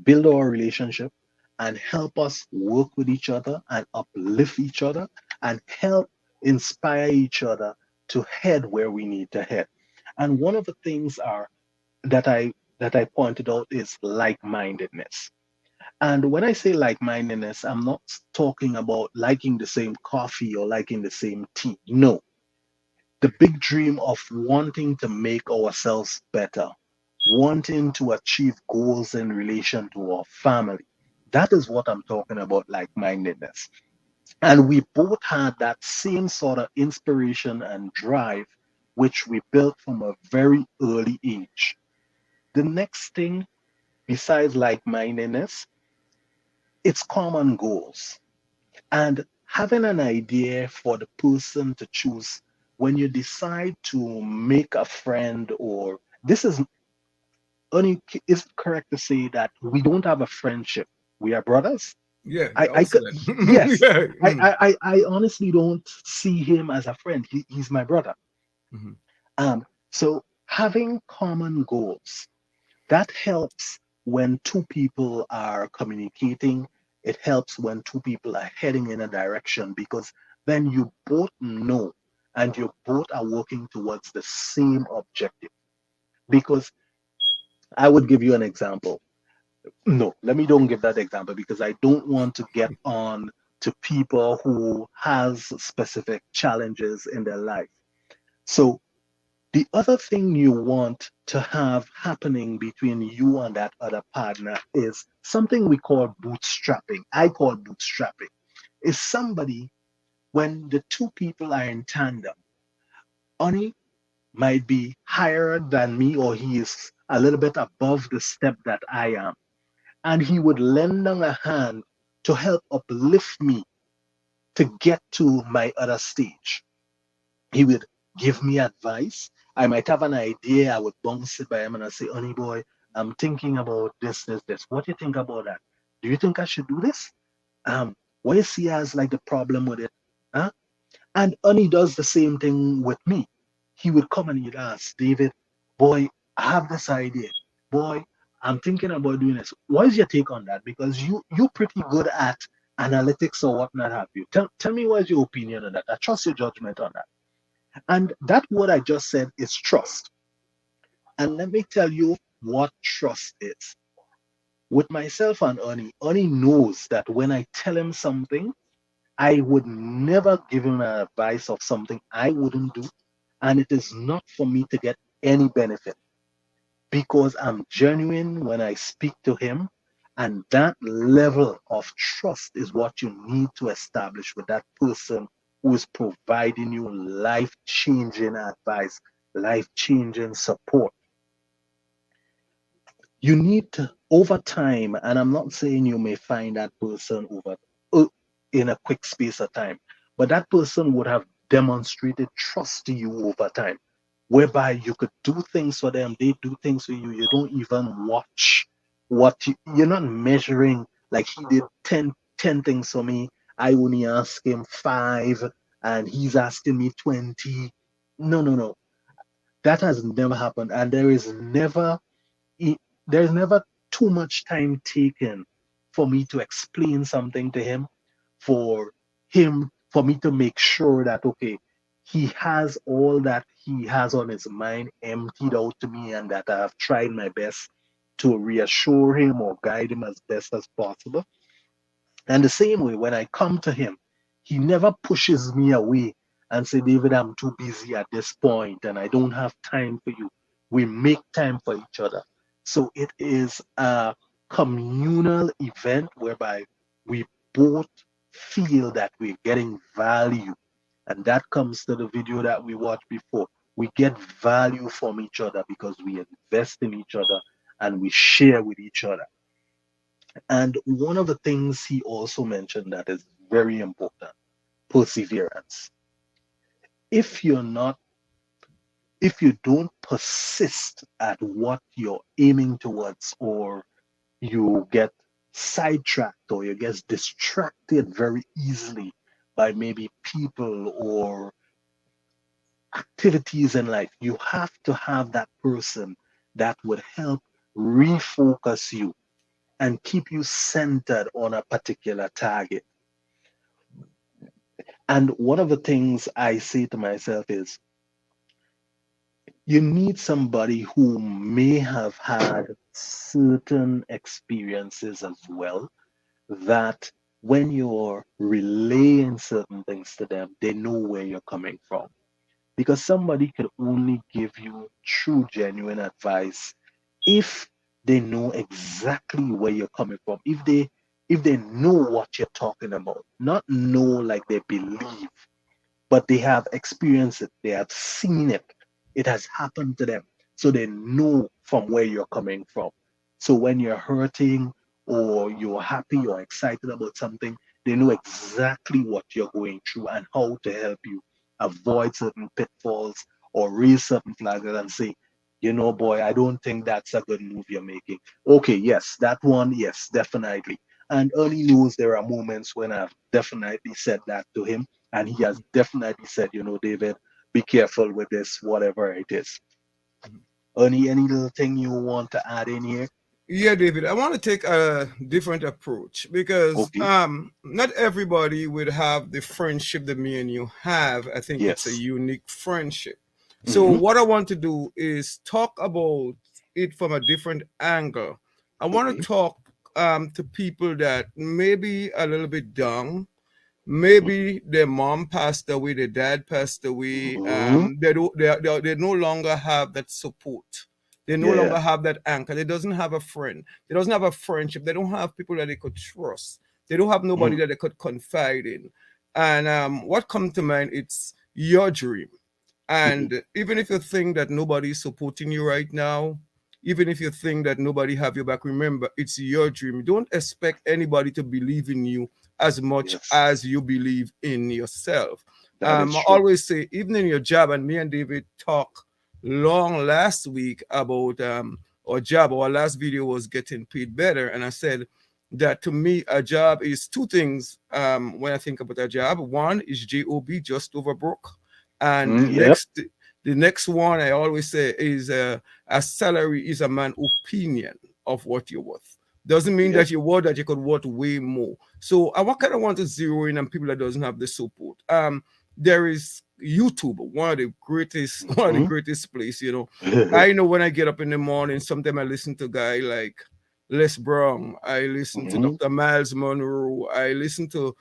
Speaker 2: build our relationship and help us work with each other and uplift each other and help inspire each other to head where we need to head. And one of the things are that I pointed out is like-mindedness. And when I say like mindedness, I'm not talking about liking the same coffee or liking the same tea. No, the big dream of wanting to make ourselves better, wanting to achieve goals in relation to our family. That is what I'm talking about, like mindedness. And we both had that same sort of inspiration and drive, which we built from a very early age. The next thing, besides like mindedness, it's common goals. And having an idea for the person to choose when you decide to make a friend, or this is only, is it correct to say that we don't have a friendship? We are brothers.
Speaker 1: Yeah,
Speaker 2: I
Speaker 1: I'll say
Speaker 2: could,
Speaker 1: that.
Speaker 2: yes.
Speaker 1: Yeah.
Speaker 2: I honestly don't see him as a friend. He's my brother.
Speaker 1: Mhm.
Speaker 2: So having common goals, that helps when two people are communicating. It helps when two people are heading in a direction, because then you both know and you both are working towards the same objective. Because I would give you an example. No, let me don't give that example because I don't want to get on to people who has specific challenges in their life. So the other thing you want to have happening between you and that other partner is something we call bootstrapping. I call bootstrapping. Is somebody, when the two people are in tandem, Oni might be higher than me or he is a little bit above the step that I am. And he would lend on a hand to help uplift me to get to my other stage. He would give me advice. I might have an idea. I would bounce it by him and I say, honey boy, I'm thinking about this. What do you think about that? Do you think I should do this? What you see as like the problem with it? Huh? And honey does the same thing with me. He would come and he'd ask, David, boy, I have this idea. Boy, I'm thinking about doing this. What is your take on that? Because you're pretty good at analytics or whatnot have you. Tell me what's your opinion on that. I trust your judgment on that. And that word I just said is trust. And let me tell you what trust is. With myself and Ernie knows that when I tell him something, I would never give him an advice of something I wouldn't do. And it is not for me to get any benefit, because I'm genuine when I speak to him. And that level of trust is what you need to establish with that person who is providing you life changing advice, life changing support. You need to, over time, and I'm not saying you may find that person over uh, in a quick space of time, but that person would have demonstrated trust to you over time, whereby you could do things for them, they do things for you. You don't even watch you're not measuring like he did 10 things for me. I only ask him five and he's asking me 20. No, no, no. That has never happened. And e- there's never too much time taken for me to explain something to him, for for me to make sure that, okay, he has all that he has on his mind emptied out to me, and that I have tried my best to reassure him or guide him as best as possible. And the same way, when I come to him, he never pushes me away and say, David, I'm too busy at this point and I don't have time for you. We make time for each other. So it is a communal event whereby we both feel that we're getting value. And that comes to the video that we watched before. We get value from each other because we invest in each other and we share with each other. And one of the things he also mentioned that is very important, perseverance. If you're not, if you don't persist at what you're aiming towards, or you get sidetracked or you get distracted very easily by maybe people or activities in life, you have to have that person that would help refocus you and keep you centered on a particular target. And one of the things I say to myself is, you need somebody who may have had certain experiences as well, that when you're relaying certain things to them, they know where you're coming from. Because somebody can only give you true, genuine advice if they know exactly where you're coming from. If they know what you're talking about, not know like they believe, but they have experienced it, they have seen it, it has happened to them. So they know from where you're coming from. So when you're hurting or you're happy or excited about something, they know exactly what you're going through and how to help you avoid certain pitfalls or raise certain flags and say, boy, I don't think that's a good move you're making. Okay, yes, that one, yes, definitely. And early knows there are moments when I've definitely said that to him, and he has definitely said, David, be careful with this, whatever it is. Any little thing you want to add in here?
Speaker 1: Yeah, David, I want to take a different approach because
Speaker 2: Okay.
Speaker 1: not everybody would have the friendship that me and you have. I think it's a
Speaker 2: Yes.
Speaker 1: unique friendship. So
Speaker 2: Mm-hmm.
Speaker 1: what I want to do is talk about it from a different angle. I want to
Speaker 2: Okay.
Speaker 1: talk to people that maybe a little bit down. Maybe their mom passed away, their dad passed away.
Speaker 2: Mm-hmm.
Speaker 1: They no longer have that support. They no
Speaker 2: Yeah, yeah.
Speaker 1: longer have that anchor. They doesn't have a friend. They doesn't have a friendship. They don't have people that they could trust. They don't have nobody
Speaker 2: Mm.
Speaker 1: that they could confide in. And what comes to mind? It's your dream.
Speaker 2: Mm-hmm.
Speaker 1: And even if you think that nobody is supporting you right now, even if you think that nobody have your back, remember it's your dream. Don't expect anybody to believe in you as much
Speaker 2: Yes,
Speaker 1: as you believe in yourself.
Speaker 2: that is
Speaker 1: I
Speaker 2: true.
Speaker 1: always say, even in your job, and me and David talked long last week about our job. Our last video was getting paid better, and I said that to me, a job is two things. When I think about a job, one is job, just over broke, and
Speaker 2: Mm, yep.
Speaker 1: the next one I always say is a salary is a man opinion of what you're worth. Doesn't mean
Speaker 2: Yep.
Speaker 1: that you're worth that you could worth way more. So I kind of want to zero in on people that doesn't have the support. There is YouTube, one of the greatest, one of the
Speaker 2: Mm-hmm.
Speaker 1: greatest place. I know when I get up in the morning, sometimes I listen to a guy like Les Brown. I listen to
Speaker 2: Mm-hmm.
Speaker 1: Dr. Miles Monroe. I listen to.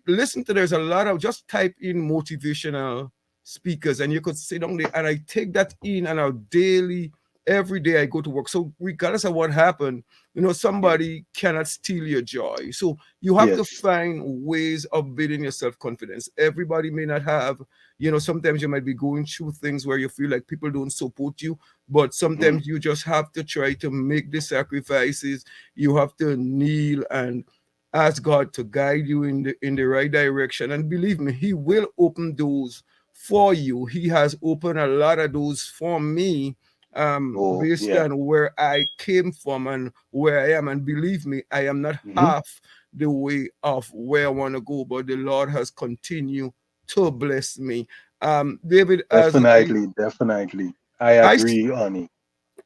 Speaker 1: There's a lot of, just type in motivational speakers and you could sit down there, and I take that in and out daily. Every day I go to work. So regardless of what happened,
Speaker 2: Yes.
Speaker 1: somebody cannot steal your joy. So you have to
Speaker 2: Yes.
Speaker 1: find ways of building your self-confidence. Everybody may not have, sometimes you might be going through things where you feel like people don't support you, but
Speaker 2: Mm.
Speaker 1: sometimes you just have to try to make the sacrifices. You have to kneel and ask God to guide you in the right direction. And believe me, He will open doors for you. He has opened a lot of doors for me,
Speaker 2: Oh,
Speaker 1: based
Speaker 2: yeah.
Speaker 1: on where I came from and where I am. And believe me, I am not
Speaker 2: Hmm.
Speaker 1: half the way of where I want to go, but the Lord has continued to bless me. David, as
Speaker 2: Definitely, definitely. I
Speaker 1: I
Speaker 2: agree, Ani.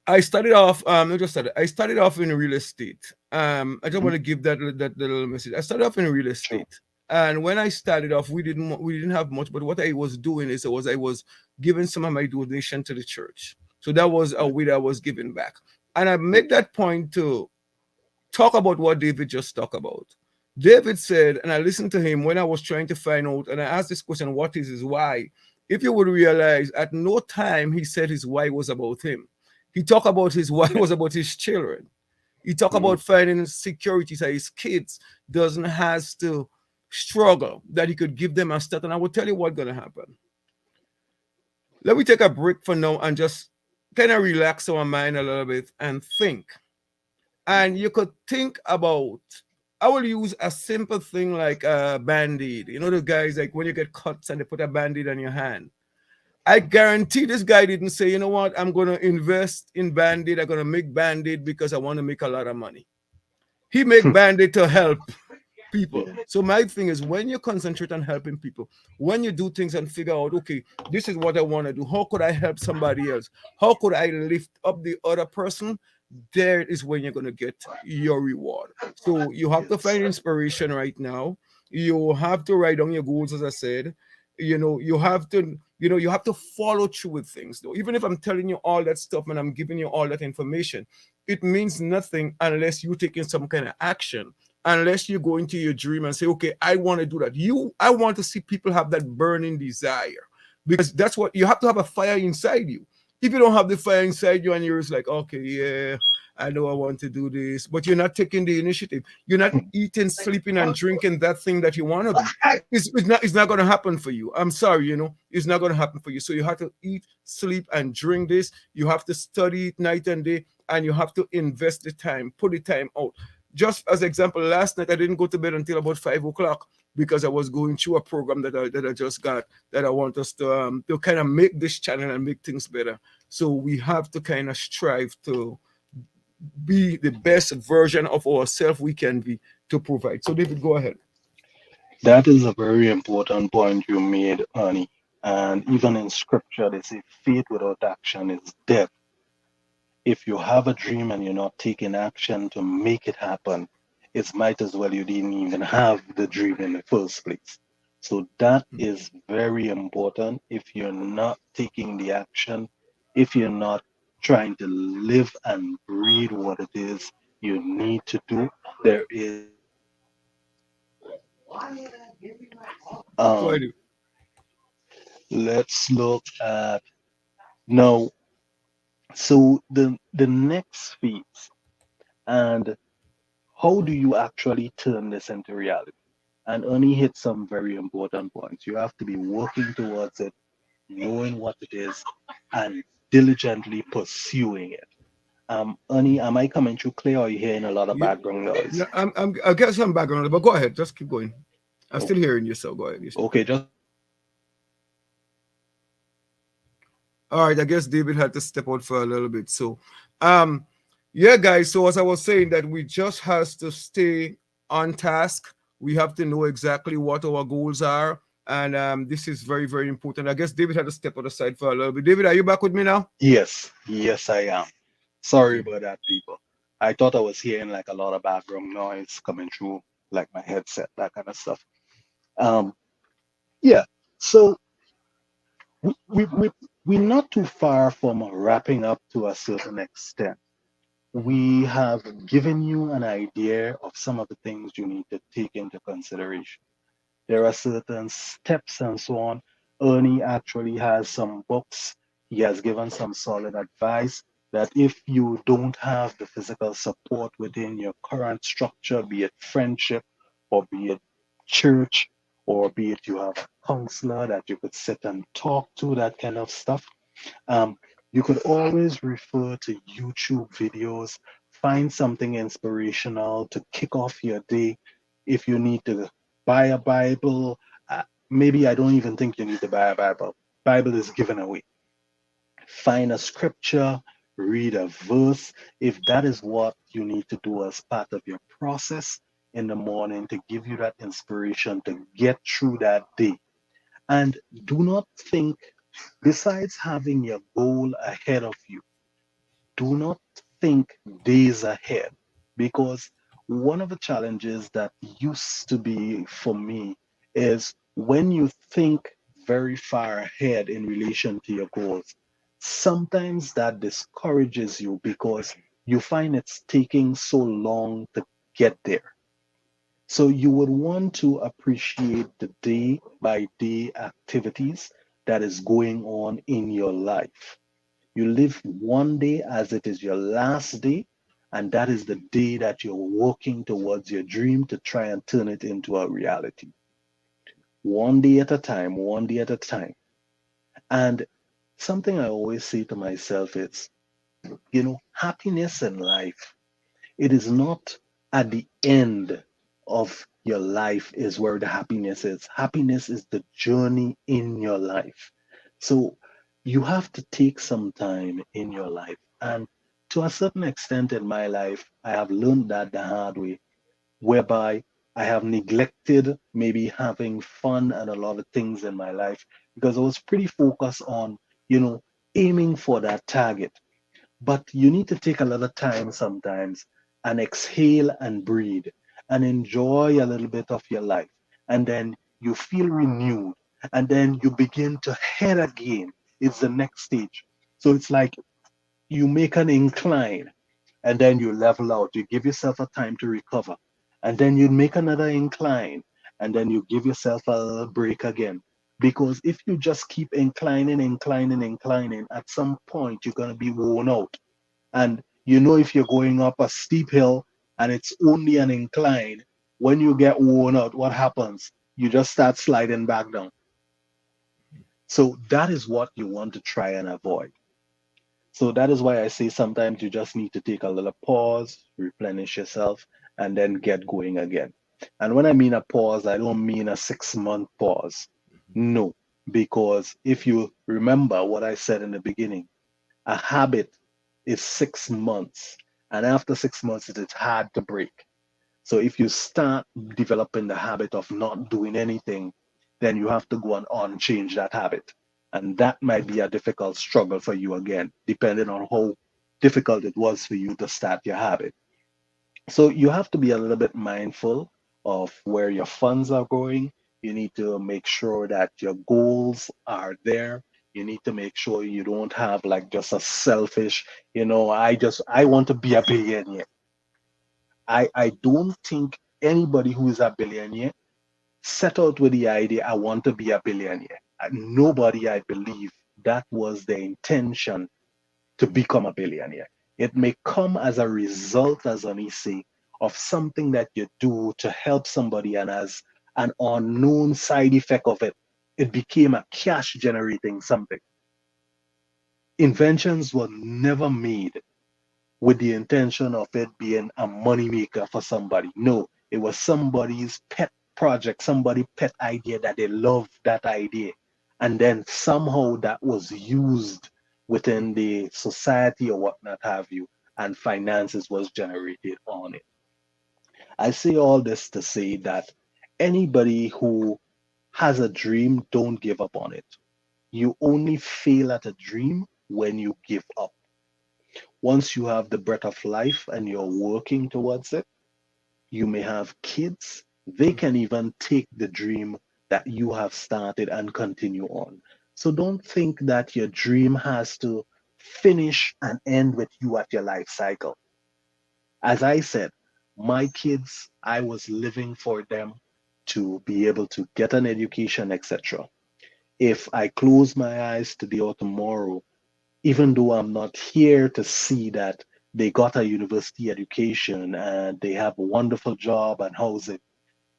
Speaker 1: I started off, not just started, I started off in real estate. I just
Speaker 2: Hmm.
Speaker 1: want to give that little message. I started off in real
Speaker 2: True.
Speaker 1: estate. And when I started off, we didn't have much, but what I was doing is I was giving some of my donation to the church. So that was a
Speaker 2: Yeah.
Speaker 1: way that I was giving back. And I
Speaker 2: Yeah.
Speaker 1: make that point to talk about what David just talked about. David said, and I listened to him when I was trying to find out, and I asked this question, what is his why? If you would realize, at no time he said his why was about him. He talked about his why was about his children. He talked
Speaker 2: Hmm.
Speaker 1: about finding security so his kids doesn't have to struggle, that he could give them a start. And I will tell you what's gonna happen. Let me take a break for now and just kind of relax our mind a little bit and think. And you could think about, I will use a simple thing like a band-aid. You know the guys, like when you get cuts and they put a band-aid on your hand. I guarantee this guy didn't say, you know what, I'm gonna invest in band-aid, I'm gonna make band-aid because I want to make a lot of money. He make band-aid to help people.
Speaker 2: Yeah.
Speaker 1: So my thing is, when you concentrate on helping people, when you do things and figure out, okay, this is what I want to do. How could I help somebody else? How could I lift up the other person? There is when you're gonna get your reward. So you have to
Speaker 2: Yes.
Speaker 1: find inspiration right now. You have to write down your goals, as I said. You have to, you have to follow through with things. Though, even if I'm telling you all that stuff and I'm giving you all that information, it means nothing unless you're taking some kind of action, unless you go into your dream and say, okay, I want to do that. I want to see people have that burning desire, because that's what you have to have, a fire inside you. If you don't have the fire inside you and you're just like, okay, yeah, I know I want to do this, but you're not taking the initiative, you're not eating, sleeping, and drinking that thing that you want to do. It's not going to happen for you. I'm sorry, it's not going to happen for you. So you have to eat, sleep, and drink this. You have to study it night and day, and you have to invest the time, put the time out. Just as example, last night I didn't go to bed until about 5 o'clock because I was going through a program that I just got, that I want us to kind of make this channel and make things better. So we have to kind of strive to be the best version of ourselves we can be, to provide. So David, go ahead.
Speaker 2: That is a very important point you made, Ani. And even in scripture, they say faith without action is dead. If you have a dream and you're not taking action to make it happen, it's might as well you didn't even have the dream in the first place. So that is very important. If you're not taking the action, if you're not trying to live and breathe what it is you need to do, there is
Speaker 1: Go
Speaker 2: um
Speaker 1: ahead.
Speaker 2: let's look at now. So the next phase, and how do you actually turn this into reality? And Ernie hit some very important points. You have to be working towards it, knowing what it is, and diligently pursuing it. Ernie, am I coming through clear, or are you hearing a lot of
Speaker 1: Yeah,
Speaker 2: background noise?
Speaker 1: no, I'll get some background, but go ahead. Just keep going. I'm
Speaker 2: Oh,
Speaker 1: still hearing you, so go ahead.
Speaker 2: okay, just
Speaker 1: All right, I guess David had to step out for a little bit. So, um, yeah, guys. So as I was saying, that we just has to stay on task. We have to know exactly what our goals are, and this is very, very important. I guess David had to step out aside for a little bit. David, are you back with me now?
Speaker 2: yes, yes, I am. Sorry
Speaker 1: Okay.
Speaker 2: about that, people. I thought I was hearing like a lot of background noise coming through, like my headset, that kind of stuff. Um, yeah. So we, we, we, we're not too far from wrapping up to a certain extent. We have given you an idea of some of the things you need to take into consideration. There are certain steps and so on. Ernie actually has some books. He has given some solid advice that if you don't have the physical support within your current structure, be it friendship or be it church, or be it you have a counselor that you could sit and talk to, that kind of stuff, um, you could always refer to YouTube videos, find something inspirational to kick off your day. If you need to buy a Bible, maybe I don't even think you need to buy a Bible. Bible is given away. Find a scripture, read a verse. If that is what you need to do as part of your process in the morning to give you that inspiration to get through that day. And do not think, besides having your goal ahead of you, do not think days ahead, because one of the challenges that used to be for me is when you think very far ahead in relation to your goals, sometimes that discourages you because you find it's taking so long to get there. So you would want to appreciate the day by day activities that is going on in your life. You live one day as it is your last day, and that is the day that you're working towards your dream to try and turn it into a reality. One day at a time, one day at a time. And something I always say to myself is, happiness in life, it is not at the end of your life is where the happiness is. Happiness is the journey in your life. So you have to take some time in your life. And to a certain extent in my life, I have learned that the hard way, whereby I have neglected maybe having fun and a lot of things in my life because I was pretty focused on, you know, aiming for that target. But you need to take a little time sometimes and exhale and breathe and enjoy a little bit of your life. And then you feel renewed. And then you begin to head again. It's the next stage. So it's like you make an incline and then you level out. You give yourself a time to recover. And then you make another incline and then you give yourself a break again. Because if you just keep inclining, inclining, inclining, at some point you're going to be worn out. And if you're going up a steep hill and it's only an incline, when you get worn out, what happens? You just start sliding back down. So that is what you want to try and avoid. So that is why I say sometimes you just need to take a little pause, replenish yourself, and then get going again. And when I mean a pause, I don't mean a 6 month pause. No, because if you remember what I said in the beginning, a habit is 6 months, and after 6 months, it is hard to break. So if you start developing the habit of not doing anything, then you have to go on change that habit. And that might be a difficult struggle for you again, depending on how difficult it was for you to start your habit. So you have to be a little bit mindful of where your funds are going. You need to make sure that your goals are there. You need to make sure you don't have like just a selfish, I want to be a billionaire. I don't think anybody who is a billionaire set out with the idea, I want to be a billionaire. Nobody, I believe, that was the intention to become a billionaire. It may come as a result, as Anise, of something that you do to help somebody, and as an unknown side effect of it, it became a cash generating something. Inventions were never made with the intention of it being a money maker for somebody. No, it was somebody's pet project, somebody pet idea that they loved that idea. And then somehow that was used within the society or whatnot have you, and finances was generated on it. I say all this to say that anybody who has a dream, don't give up on it. You only fail at a dream when you give up. Once you have the breath of life and you're working towards it, you may have kids. They can even take the dream that you have started and continue on. So don't think that your dream has to finish and end with you at your life cycle. As I said, my kids, I was living for them to be able to get an education, etc. If I close my eyes today or tomorrow, even though I'm not here to see that they got a university education and they have a wonderful job and housing,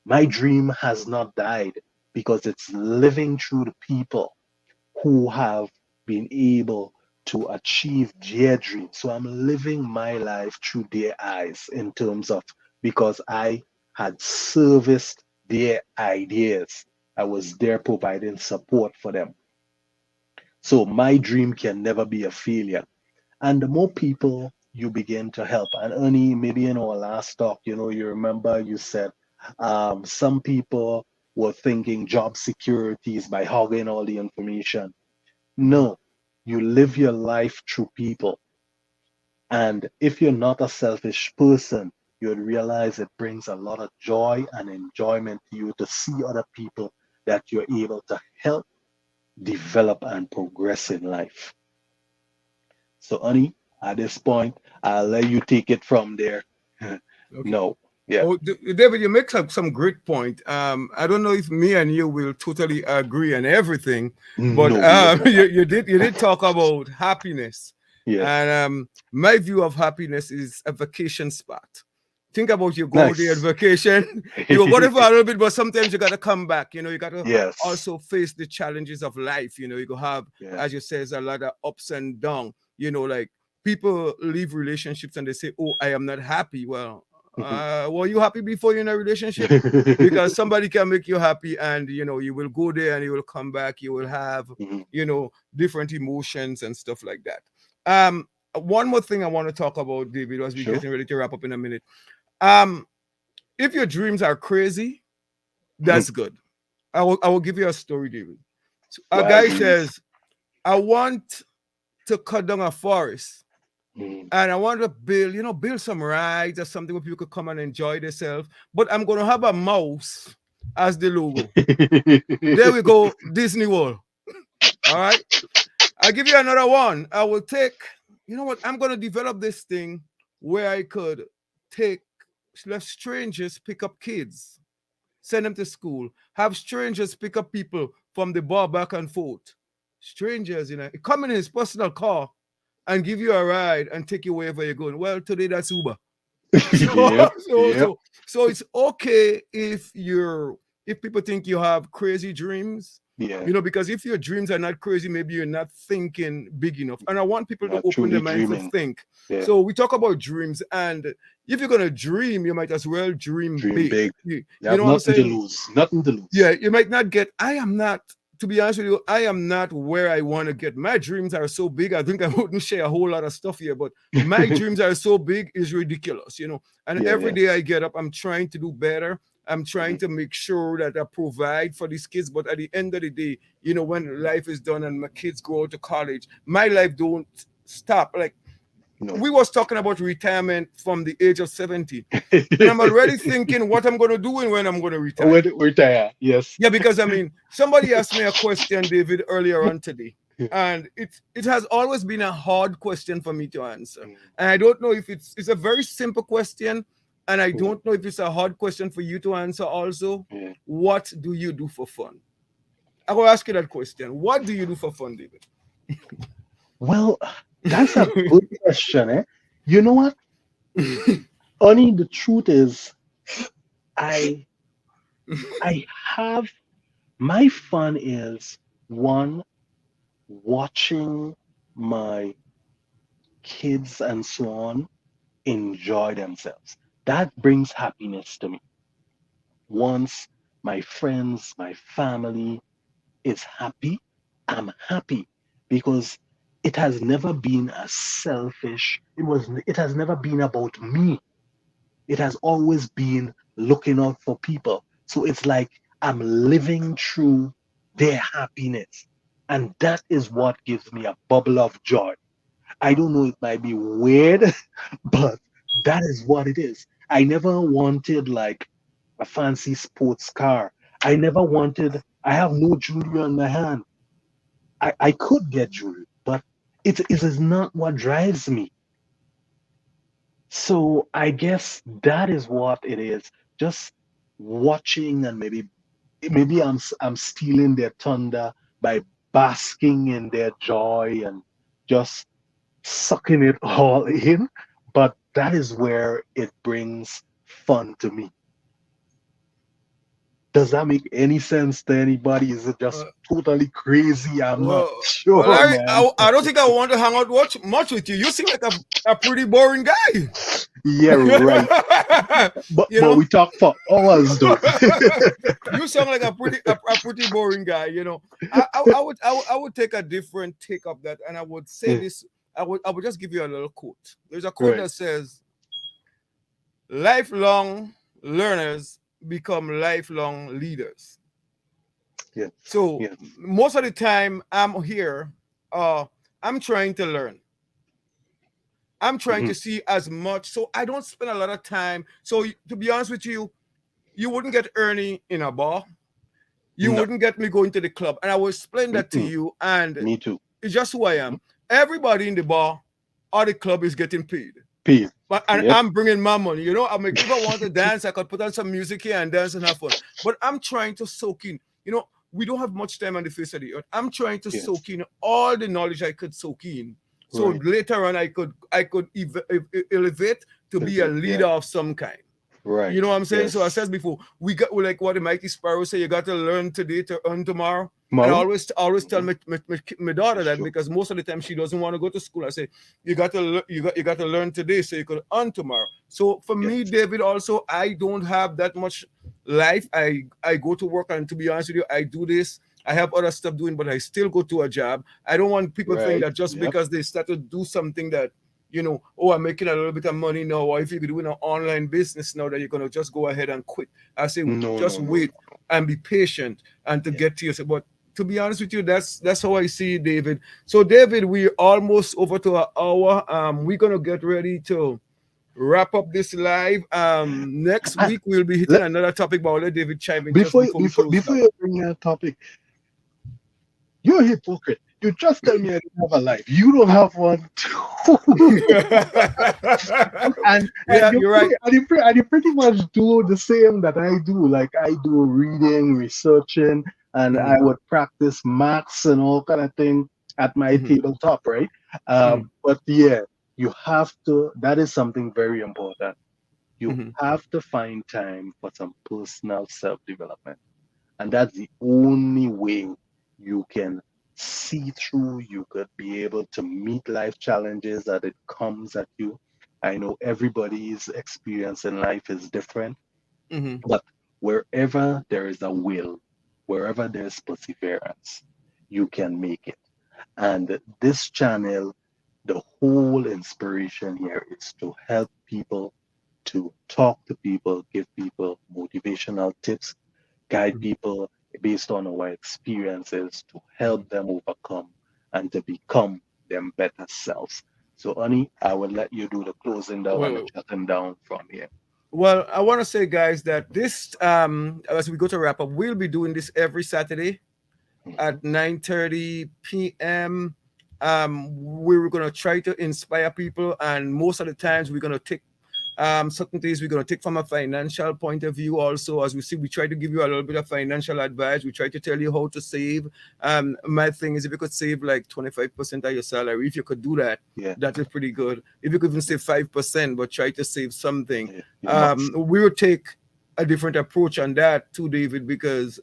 Speaker 2: my dream has not died because it's living through the people who have been able to achieve their dreams. So I'm living my life through their eyes in terms of because I had serviced their ideas. I was there providing support for them. So my dream can never be a failure. And the more people you begin to help, and Ernie, maybe in our last talk, you remember you said some people were thinking job security is by hogging all the information.
Speaker 1: Mhm.
Speaker 2: No, you live your life through people. And if you're not a selfish person, you would realize it brings a lot of joy and enjoyment to you to see other people that you're able to help develop and progress in life. So, Ani, at this point, I'll let you take it from there.
Speaker 1: Okay.
Speaker 2: No, yeah,
Speaker 1: Oh, David, you make some great point. I don't know if me and you will totally agree on everything, but
Speaker 2: no, we would never.
Speaker 1: you did talk about happiness,
Speaker 2: Yes,
Speaker 1: and my view of happiness is a vacation spot. Think about you go there on
Speaker 2: nice.
Speaker 1: vacation, you will go there for a little bit, but sometimes you got to come back. You got to
Speaker 2: Yes,
Speaker 1: also face the challenges of life. You go have,
Speaker 2: yeah.
Speaker 1: as you says, a lot of ups and downs. Like people leave relationships and they say, "Oh, I am not happy." Well, were you happy before you're in a relationship? Because somebody can make you happy, and you will go there and you will come back. You will have
Speaker 2: Mhm.
Speaker 1: different emotions and stuff like that. One more thing I want to talk about, David, as we're
Speaker 2: Sure.
Speaker 1: getting ready to wrap up in a minute. Um, if your dreams are crazy, that's good. I will give you a story, David. So a
Speaker 2: Wild
Speaker 1: guy
Speaker 2: dreams.
Speaker 1: says, "I want to cut down a forest."
Speaker 2: Mhm.
Speaker 1: And I want to build some rides or something where people could come and enjoy themselves. But I'm going to have a mouse as the logo. There we go, Disney World. All right. I'll give you another one. I will take, you know what? I'm going to develop this thing where I could take, let strangers pick up kids, send them to school, have strangers pick up people from the bar back and forth. Strangers, come in his personal car and give you a ride and take you wherever you're going. Well, today that's Uber. So
Speaker 2: Yep,
Speaker 1: so
Speaker 2: yep,
Speaker 1: so so it's okay if people think you have crazy dreams,
Speaker 2: yeah.
Speaker 1: because if your dreams are not crazy, maybe you're not thinking big enough. And I want people to
Speaker 2: Not
Speaker 1: open their
Speaker 2: truly
Speaker 1: minds to
Speaker 2: dreaming.
Speaker 1: think.
Speaker 2: Yeah.
Speaker 1: So we talk about dreams, and if you're gonna dream, you might as well dream
Speaker 2: Dream
Speaker 1: big.
Speaker 2: big.
Speaker 1: You,
Speaker 2: You
Speaker 1: you
Speaker 2: have
Speaker 1: know what I'm
Speaker 2: nothing to
Speaker 1: saying?
Speaker 2: lose. Nothing to
Speaker 1: Yeah,
Speaker 2: lose.
Speaker 1: you might not get. I am not. To be honest with you, I am not where I want to get. My dreams are so big. I think I wouldn't share a whole lot of stuff here, but my dreams are so big is ridiculous. And
Speaker 2: Yeah,
Speaker 1: every
Speaker 2: yeah.
Speaker 1: day I get up, I'm trying to do better. I'm trying
Speaker 2: Mhm.
Speaker 1: to make sure that I provide for these kids. But at the end of the day, when life is done and my kids go to college, my life don't stop. Like
Speaker 2: No.
Speaker 1: we was talking about retirement from the age of 70, and I'm already thinking what I'm going to do when I'm going to retire.
Speaker 2: We're there. Yes.
Speaker 1: Yeah, because I mean, somebody asked me a question, David, earlier on today, and it has always been a hard question for me to answer,
Speaker 2: Mm,
Speaker 1: and I don't know if it's a very simple question, and I
Speaker 2: yeah,
Speaker 1: don't know if it's a hard question for you to answer. Also,
Speaker 2: yeah.
Speaker 1: what do you do for fun? I will ask you that question. What do you do for fun, David?
Speaker 2: Well, that's a good question, eh? You know what? Only the truth is, I I have my fun is one watching my kids and so on enjoy themselves. That brings happiness to me. Once my friends, my family is happy, I'm happy because it has never been a selfish, it has never been about me. It has always been looking out for people. So it's like I'm living through their happiness. And that is what gives me a bubble of joy. I don't know, it might be weird, but that is what it is. I never wanted like a fancy sports car. I have no jewelry on my hand. I could get jewelry, but it is not what drives me. So I guess that is what it is. Just watching and maybe I'm stealing their thunder by basking in their joy and just sucking it all in. But that is where it brings fun to me. Does that make any sense to anybody? Is it just
Speaker 1: Uh,
Speaker 2: totally crazy? I'm not
Speaker 1: well, well,
Speaker 2: sure,
Speaker 1: Larry,
Speaker 2: man.
Speaker 1: I don't think I want to hang out much with you. You seem like a pretty boring guy.
Speaker 2: Yeah, right. But
Speaker 1: You know,
Speaker 2: we talk for hours though.
Speaker 1: you sound like a pretty boring guy. You know, I would take a different take of that, and I would say
Speaker 2: Yeah,
Speaker 1: this. I would just give you a little quote. There's a quote
Speaker 2: right.
Speaker 1: that says, "Lifelong learners become lifelong leaders."
Speaker 2: Yes.
Speaker 1: So
Speaker 2: Yes.
Speaker 1: most of the time I'm here, uh, I'm trying to learn. I'm trying
Speaker 2: Hmm.
Speaker 1: to see as much. So I don't spend a lot of time. So to be honest with you, you wouldn't get Ernie in a bar. You
Speaker 2: No.
Speaker 1: wouldn't get me going to the club. And I will explain that to
Speaker 2: Mm-mm.
Speaker 1: you. And
Speaker 2: Me too.
Speaker 1: it's just who I
Speaker 2: Hmm.
Speaker 1: am. Everybody in the bar or the club is getting paid.
Speaker 2: Peace.
Speaker 1: But and
Speaker 2: Yep.
Speaker 1: I'm bringing my money. You know, I'm like, if I want to dance, I could put on some music here and dance and have fun. But I'm trying to soak in. You know, we don't have much time on the face of the earth. I'm trying to
Speaker 2: Yes.
Speaker 1: soak in all the knowledge I could soak in. So
Speaker 2: Right.
Speaker 1: later on, I could elevate to be a
Speaker 2: Elevate.
Speaker 1: leader
Speaker 2: Yeah.
Speaker 1: of some kind. You
Speaker 2: Right.
Speaker 1: know what I'm saying? So I
Speaker 2: Yes.
Speaker 1: said before, we got like what the mighty sparrow say, you got to learn today to earn tomorrow. And
Speaker 2: Tomorrow.
Speaker 1: I always tell
Speaker 2: Hmm.
Speaker 1: my daughter
Speaker 2: It's
Speaker 1: that
Speaker 2: true.
Speaker 1: because most of the time she doesn't want to go to school. I say, you got to learn today so you could earn tomorrow. So for
Speaker 2: Yes.
Speaker 1: me, David, also I don't have that much life. I go to work, and to be honest with you, I do this. I have other stuff doing, but I still go to a job. I don't want people to think
Speaker 2: Right.
Speaker 1: that just
Speaker 2: Yep.
Speaker 1: because they start to do something that oh, I'm making a little bit of money now, or if you're doing an online business now, that you're gonna just go ahead and quit. I say
Speaker 2: No.
Speaker 1: just
Speaker 2: No. No.
Speaker 1: wait and be patient and to
Speaker 2: Yeah.
Speaker 1: get to yourself. But to be honest with you, that's how I see it, David. So David, we're almost over to an hour. We're gonna get ready to wrap up this live. Next
Speaker 2: And
Speaker 1: week we'll be hitting
Speaker 2: let,
Speaker 1: another topic, but I'll let David chime in just before we close it
Speaker 2: before
Speaker 1: up.
Speaker 2: you bring that topic, you're a hypocrite. You just tell me I don't have a life. You don't have one too. And
Speaker 1: Yeah,
Speaker 2: you
Speaker 1: you're right.
Speaker 2: and you pretty much do the same that I do. Like I do reading, researching, and I
Speaker 1: Mhm,
Speaker 2: would practice maths and all kind of thing at my
Speaker 1: mhm,
Speaker 2: tabletop, right?
Speaker 1: mhm,
Speaker 2: But yeah, you have to. That is something very important. You
Speaker 1: mhm,
Speaker 2: have to find time for some personal self development. And that's the only way you can see through, you could be able to meet life challenges that it comes at you. I know everybody's experience in life is different,
Speaker 1: mhm,
Speaker 2: but wherever there is a will, wherever there's perseverance, you can make it. And this channel, the whole inspiration here is to help people, to talk to people, give people motivational tips, guide
Speaker 1: mhm,
Speaker 2: people based on our experiences to
Speaker 1: mhm.
Speaker 2: help them overcome and to become them better selves. So, Ani, I will let you do the closing down and the
Speaker 1: Well,
Speaker 2: shutting down from here.
Speaker 1: Well, I want to say, guys, that this as we go to wrap up, we'll be doing this every Saturday
Speaker 2: Mhm.
Speaker 1: at 9:30 p.m. We're gonna try to inspire people, and most of the times we're gonna take certain things we're gonna take from a financial point of view. Also, as we see, we try to give you a little bit of financial advice. We try to tell you how to save. My thing is, if you could save like 25% of your salary, if you could do that,
Speaker 2: Yeah,
Speaker 1: that is pretty good. If you could even save 5%, but try to save something,
Speaker 2: yeah, you must.
Speaker 1: we will take a different approach on that too, David, because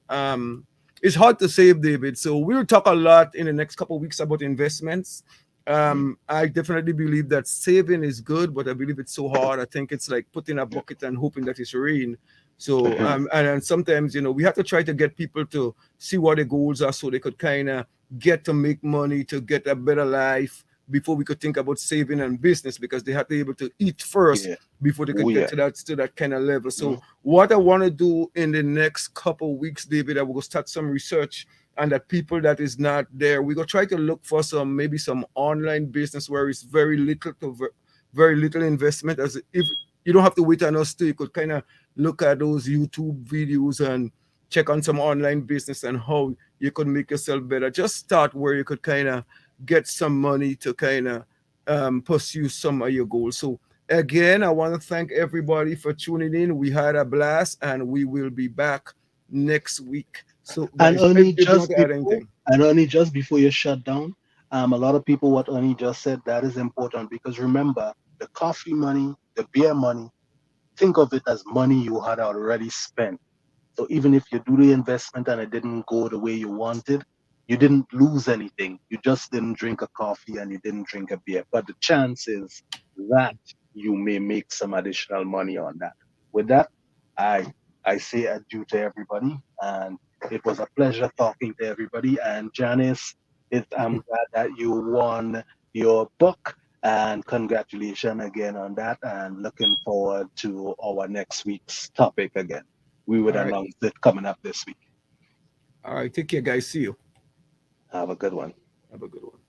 Speaker 1: it's hard to save, David. So we'll talk a lot in the next couple of weeks about investments.
Speaker 2: Mhm.
Speaker 1: I definitely believe that saving is good, but I believe it's so hard. I think it's like putting a
Speaker 2: Yeah.
Speaker 1: bucket and hoping that it's rain. So and sometimes we have to try to get people to see what their goals are, so they could kind of get to make money to get a better life before we could think about saving and business, because they have to be able to eat first
Speaker 2: Yeah.
Speaker 1: before they
Speaker 2: Oh
Speaker 1: could get
Speaker 2: yeah.
Speaker 1: to that kind of level.
Speaker 2: Mhm.
Speaker 1: So what I want to do in the next couple weeks, David, I will start some research, and that people that is not there, we go try to look for maybe some online business where it's very little to very little investment. As if you don't have to wait on us to, you could kind of look at those YouTube videos and check on some online business and how you could make yourself better. Just start where you could kind of get some money to kind of pursue some of your goals. So again, I want to thank everybody for tuning in. We had a blast, and we will be back next week. So,
Speaker 2: And
Speaker 1: guys, if,
Speaker 2: only
Speaker 1: if you want
Speaker 2: just
Speaker 1: to add
Speaker 2: before,
Speaker 1: anything.
Speaker 2: you shut down, a lot of people what Oni just said that is important because remember the coffee money, the beer money. Think of it as money you had already spent. So even if you do the investment and it didn't go the way you wanted, you didn't lose anything. You just didn't drink a coffee and you didn't drink a beer. But the chance is that you may make some additional money on that. With that, I I say adieu to everybody, and it was a pleasure talking to everybody. And Janice, I'm glad that you won your book, and congratulations again on that. And looking forward to our next week's topic again. We would
Speaker 1: All right.
Speaker 2: announce it coming up this week.
Speaker 1: All right. Take care, guys. See you.
Speaker 2: Have a good one.
Speaker 1: Have a good one.